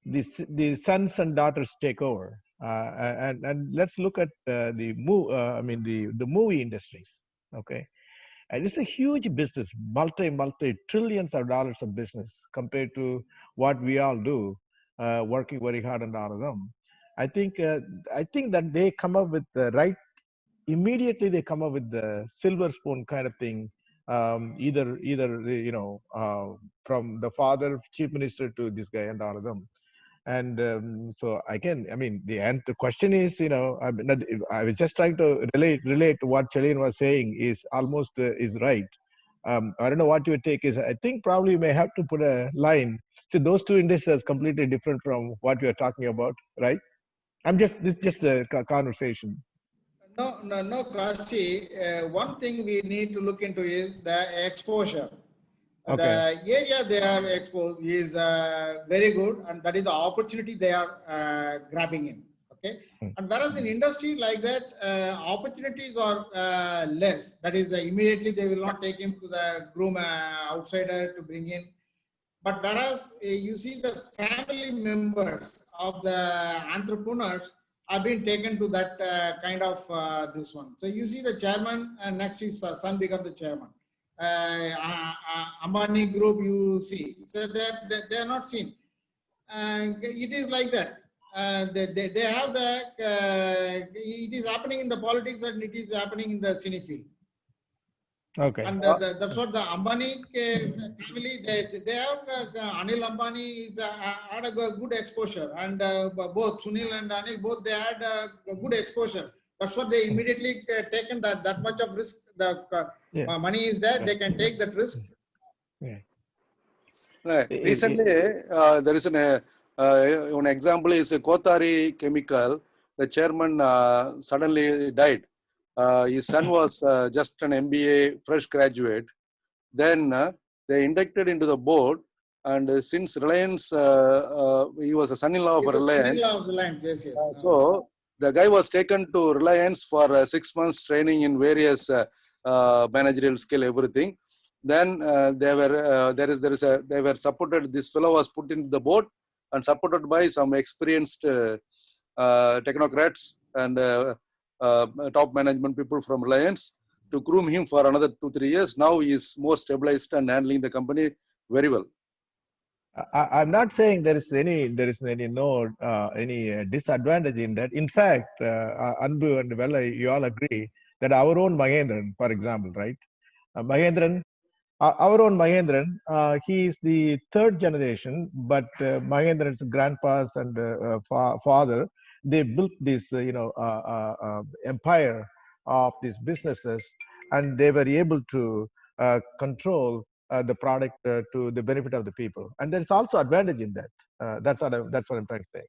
The sons and daughters take over, and let's look at the movie industries. Okay, and it's a huge business, multi trillions of dollars of business compared to what we all do, working very hard on all of them. I think that they come up with the right. Immediately they come up with the silver spoon kind of thing, either from the father chief minister to this guy and all of them. And so again, I mean, the question is, I was just trying to relate to what Chalian was saying is almost is right. I don't know what your take is. I think probably you may have to put a line. So those two industries are completely different from what we are talking about, right? This is just a conversation. No, Kashi. One thing we need to look into is the exposure. Okay. The area they are exposed is very good, and that is the opportunity they are grabbing in. Okay, and whereas in industry like that, opportunities are less. That is, immediately they will not take him to the groom outsider to bring in. But whereas you see the family members of the entrepreneurs have been taken to that kind of this one. So you see the chairman, and next his son become the chairman. Ambani Group, you see, so that they are not seen. It is like that. They have the. It is happening in the politics, and it is happening in the cine field. Okay. And that's what the Ambani family, they have Anil Ambani is had a good exposure, and both Sunil and Anil, both they had a good exposure. That's what they immediately taken that much of risk. The money is there, they can take that risk. Yeah. Right. Recently, there is an example is Kothari Chemical. The chairman suddenly died. His son was just an MBA fresh graduate. Then they inducted into the board, and since Reliance, he was a son-in-law of Reliance. Son-in-law of Reliance, yes, yes. So the guy was taken to Reliance for 6 months training in various managerial skill, everything. Then they were supported. This fellow was put into the board and supported by some experienced technocrats and top management people from Reliance to groom him for another 2-3 years. Now he is more stabilized and handling the company very well. I'm not saying there is any disadvantage in that. In fact, Anbu and Vallai, you all agree that our own Mahendran, for example, right? Mahendran, our own Mahendran, he is the third generation, but Mahendran's grandpas and father, they built this, empire of these businesses, and they were able to control the product to the benefit of the people. And there's also advantage in that. That's what I'm trying to say.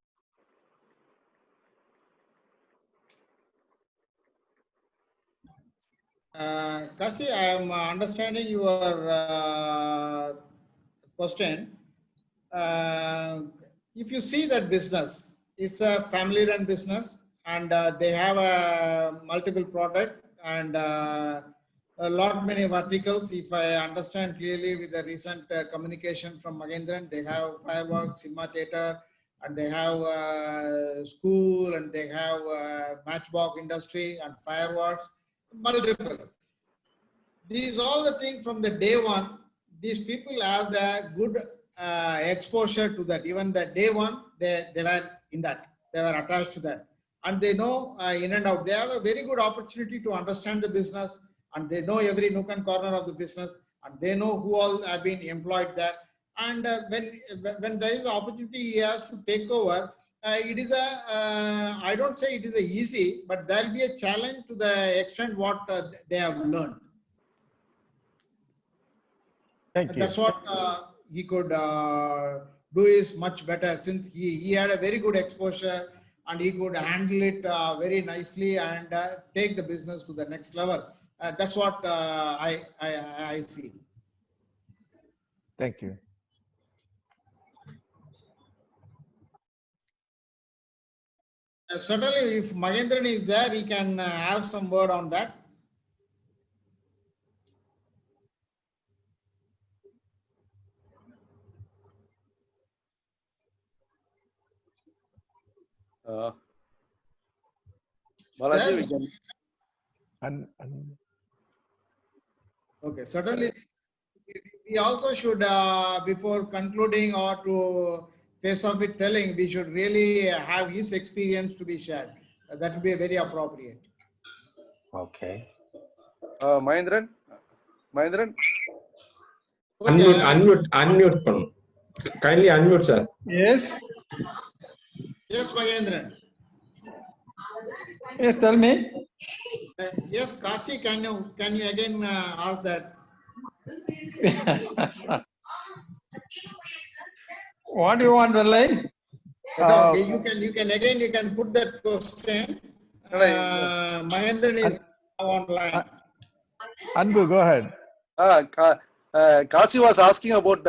Kasi, I am understanding your question. If you see that business, it's a family-run business, and they have a multiple product and a lot many verticals. If I understand clearly with the recent communication from Magendran, they have fireworks, cinema theater, and they have school, and they have matchbox industry and fireworks, multiple. These all the things from the day one. These people have the good exposure to that. Even the day one, they were in that. They were attached to that, and they know in and out. They have a very good opportunity to understand the business, and they know every nook and corner of the business, and they know who all have been employed there. And when there is the opportunity, he has to take over. It is a I don't say it is a easy, but there will be a challenge to the extent what they have learned. Thank you. That's what he could do is much better, since he had a very good exposure and he could handle it very nicely and take the business to the next level. That's what I feel. Thank you. Certainly, if Magendran is there, he can have some word on that. Balaji, we can. Okay, certainly. We also should, before concluding or to face off with telling, we should really have his experience to be shared. That would be very appropriate. Okay. Mahendran? Mahendran? Unmute. Kindly unmute, sir. Yes. Yes, Mahendran. Yes, tell me. Yes, Kasi, can you again ask that? What do you want, Vellai? Okay, you can put that question. Mahendran is online. Anbu, go ahead. Kasi was asking about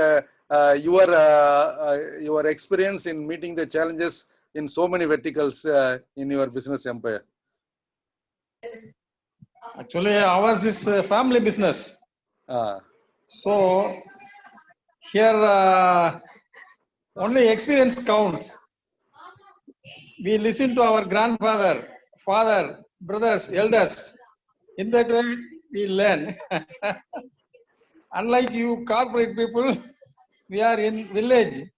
your experience in meeting the challenges in so many verticals in your business empire. Actually, ours is a family business. So here only experience counts. We listen to our grandfather, father, brothers, elders. In that way, we learn. Unlike you corporate people, we are in village.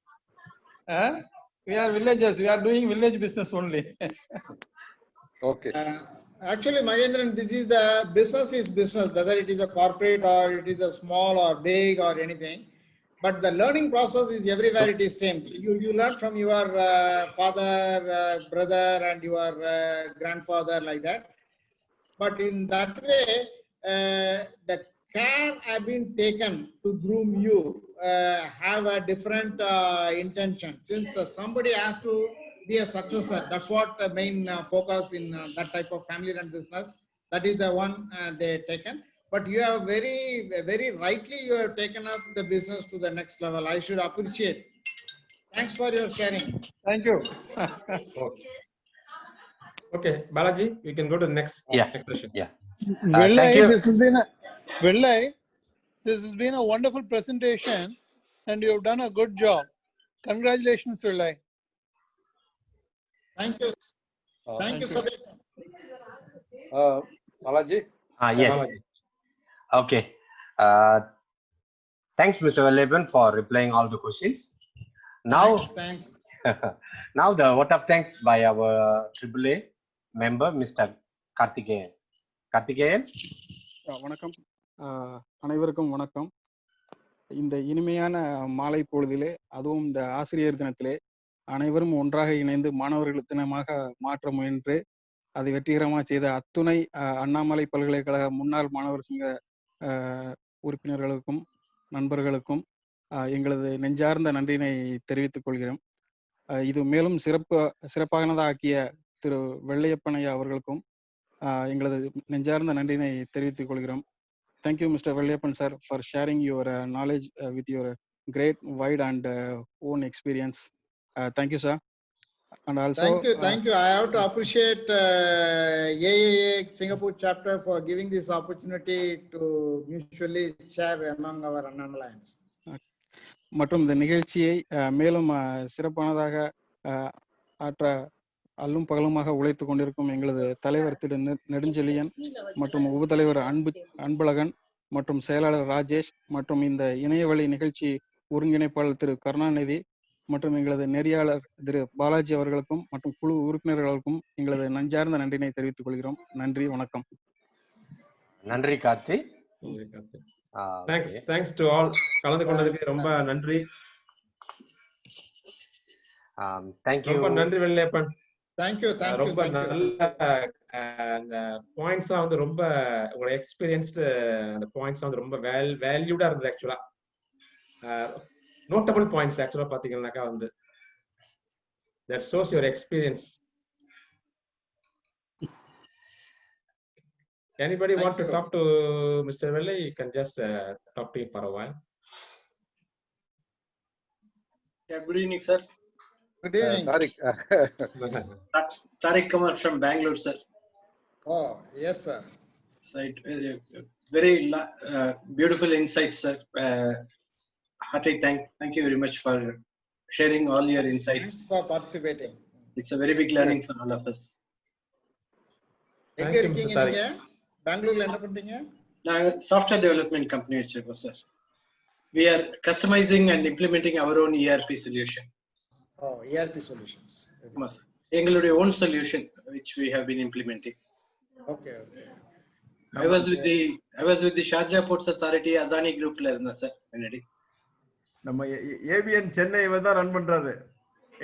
We are villagers. We are doing village business only. Okay. Actually, Mahendran, this is the business is business, whether it is a corporate or it is a small or big or anything. But the learning process is everywhere it is same. So you learn from your father, brother, and your grandfather like that. But in that way, the care have been taken to groom you, have a different intention. Since somebody has to be a successor, that's what the main focus in that type of family-run business. That is the one they taken. But you have very, very rightly you have taken up the business to the next level. I should appreciate. Thanks for your sharing. Thank you. Okay, Balaji, we can go to the next session. Yeah. Vellai, this has been a wonderful presentation, and you have done a good job. Congratulations, Vellai. Thank you. Thank you, Sabes. Balaji? Yes. Okay. Thanks, Mr. Vallabhan, for replying all the questions. Now, thanks. Now the vote of thanks by our AAA member, Mr. Karthikeyan. Karthikeyan? வணக்கம். அனைவருக்கும் வணக்கம். இந்த இனிமையான மாலை பொழுதிலே, அதுவும் இந்த ஆசிரியர் தினத்திலே அனைவரும் ஒன்றாக இணைந்து மாணவர்கள் தினமாக மாற்ற முயன்று அதை வெற்றிகரமாக செய்த அத்துணை அண்ணாமலை பல்கலைக்கழக முன்னாள் மாணவர் சங்க உறுப்பினர்களுக்கும் நண்பர்களுக்கும் எங்களது நெஞ்சார்ந்த நன்றியினை தெரிவித்துக் கொள்கிறோம். இது மேலும் சிறப்பானதாக்கிய திரு வெள்ளையப்பன் ஐயா அவர்களுக்கும் எங்களது நெஞ்சார்ந்த நன்றினை தெரிவித்துக் கொள்கிறோம். Thank you mister Vellaiyappan sir for sharing your knowledge with your great, wide and own experience. Thank you, sir. And also, thank you. I have to appreciate AAA Singapore chapter for giving this opportunity to mutually share among our Annamalaians. மற்றும் இந்த நிகழ்ச்சியை மேலும் சிறப்பானதாக ஆற்ற அல்லும் பகலுமாக உழைத்து கொண்டிருக்கும் எங்களது தலைவர் திரு நெடுஞ்செழியன் மற்றும் உபத்தலைவர் அன்பழகன் மற்றும் செயலாளர் ராஜேஷ் மற்றும் இந்த இணையவழி நிகழ்ச்சி ஒருங்கிணைப்பாளர் திரு கருணாநிதி மற்றும் எங்களது நெறியாளர் திரு பாலாஜி அவர்களுக்கும் மற்றும் குழு உறுப்பினர்களுக்கும் எங்களது நெஞ்சார்ந்த நன்றினை தெரிவித்துக் கொள்கிறோம். நன்றி, வணக்கம். நன்றி கார்த்தி. Thanks to all. கலந்து கொண்டதுக்கு ரொம்ப நன்றி. Thank you. ரொம்ப நன்றி வெள்ளையப்பன். தேங்க்யூ. ரொம்ப நல்ல பாயிண்ட்ஸ்லாம் வந்து ரொம்ப உங்களோட எக்ஸ்பீரியன்ஸ்டு அந்த பாயிண்ட்ஸ் வந்து ரொம்ப வேல்யூடா இருந்தது. ஆக்சுவலா நோட்டபிள் பாயிண்ட்ஸ் ஆக்சுவலா பாத்தீங்கன்னாக்கா வந்து that shows your experience. Anybody want to talk to Mr. Vellai? You can just talk to him for a while. Yeah, good evening, sir. Good evening. Tariq Kumar from Bangalore, sir. Oh, yes, sir. Very beautiful insights, sir. Hearty thank you very much for sharing all your insights. Thanks for participating. It's a very big learning for all of us. எங்க இருக்கீங்க நீங்க? பெங்களூர்ல என்ன பண்றீங்க? நான் software development company வச்சிருக்கோம், sir. We are customizing and implementing our own ERP solution. Oh, ERP solutions. Yes, எங்களுடைய own solution which we have been implementing. Okay. I was with the Sharjah Ports Authority Adani group ல இருந்தேன் sir. முன்னாடி நம்ம ABN Chennai தான் run பண்றாரு.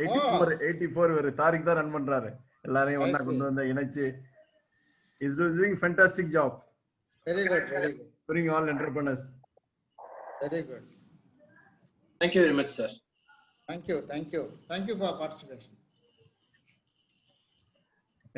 84 வரை தாரிக் தான் run பண்றாரு. எல்லாரையும் ஒண்ணா கொண்டு வந்து இணைச்சு is doing fantastic job. Very good. Bring all entrepreneurs. Very good. Thank you very much, sir. Thank you for participation.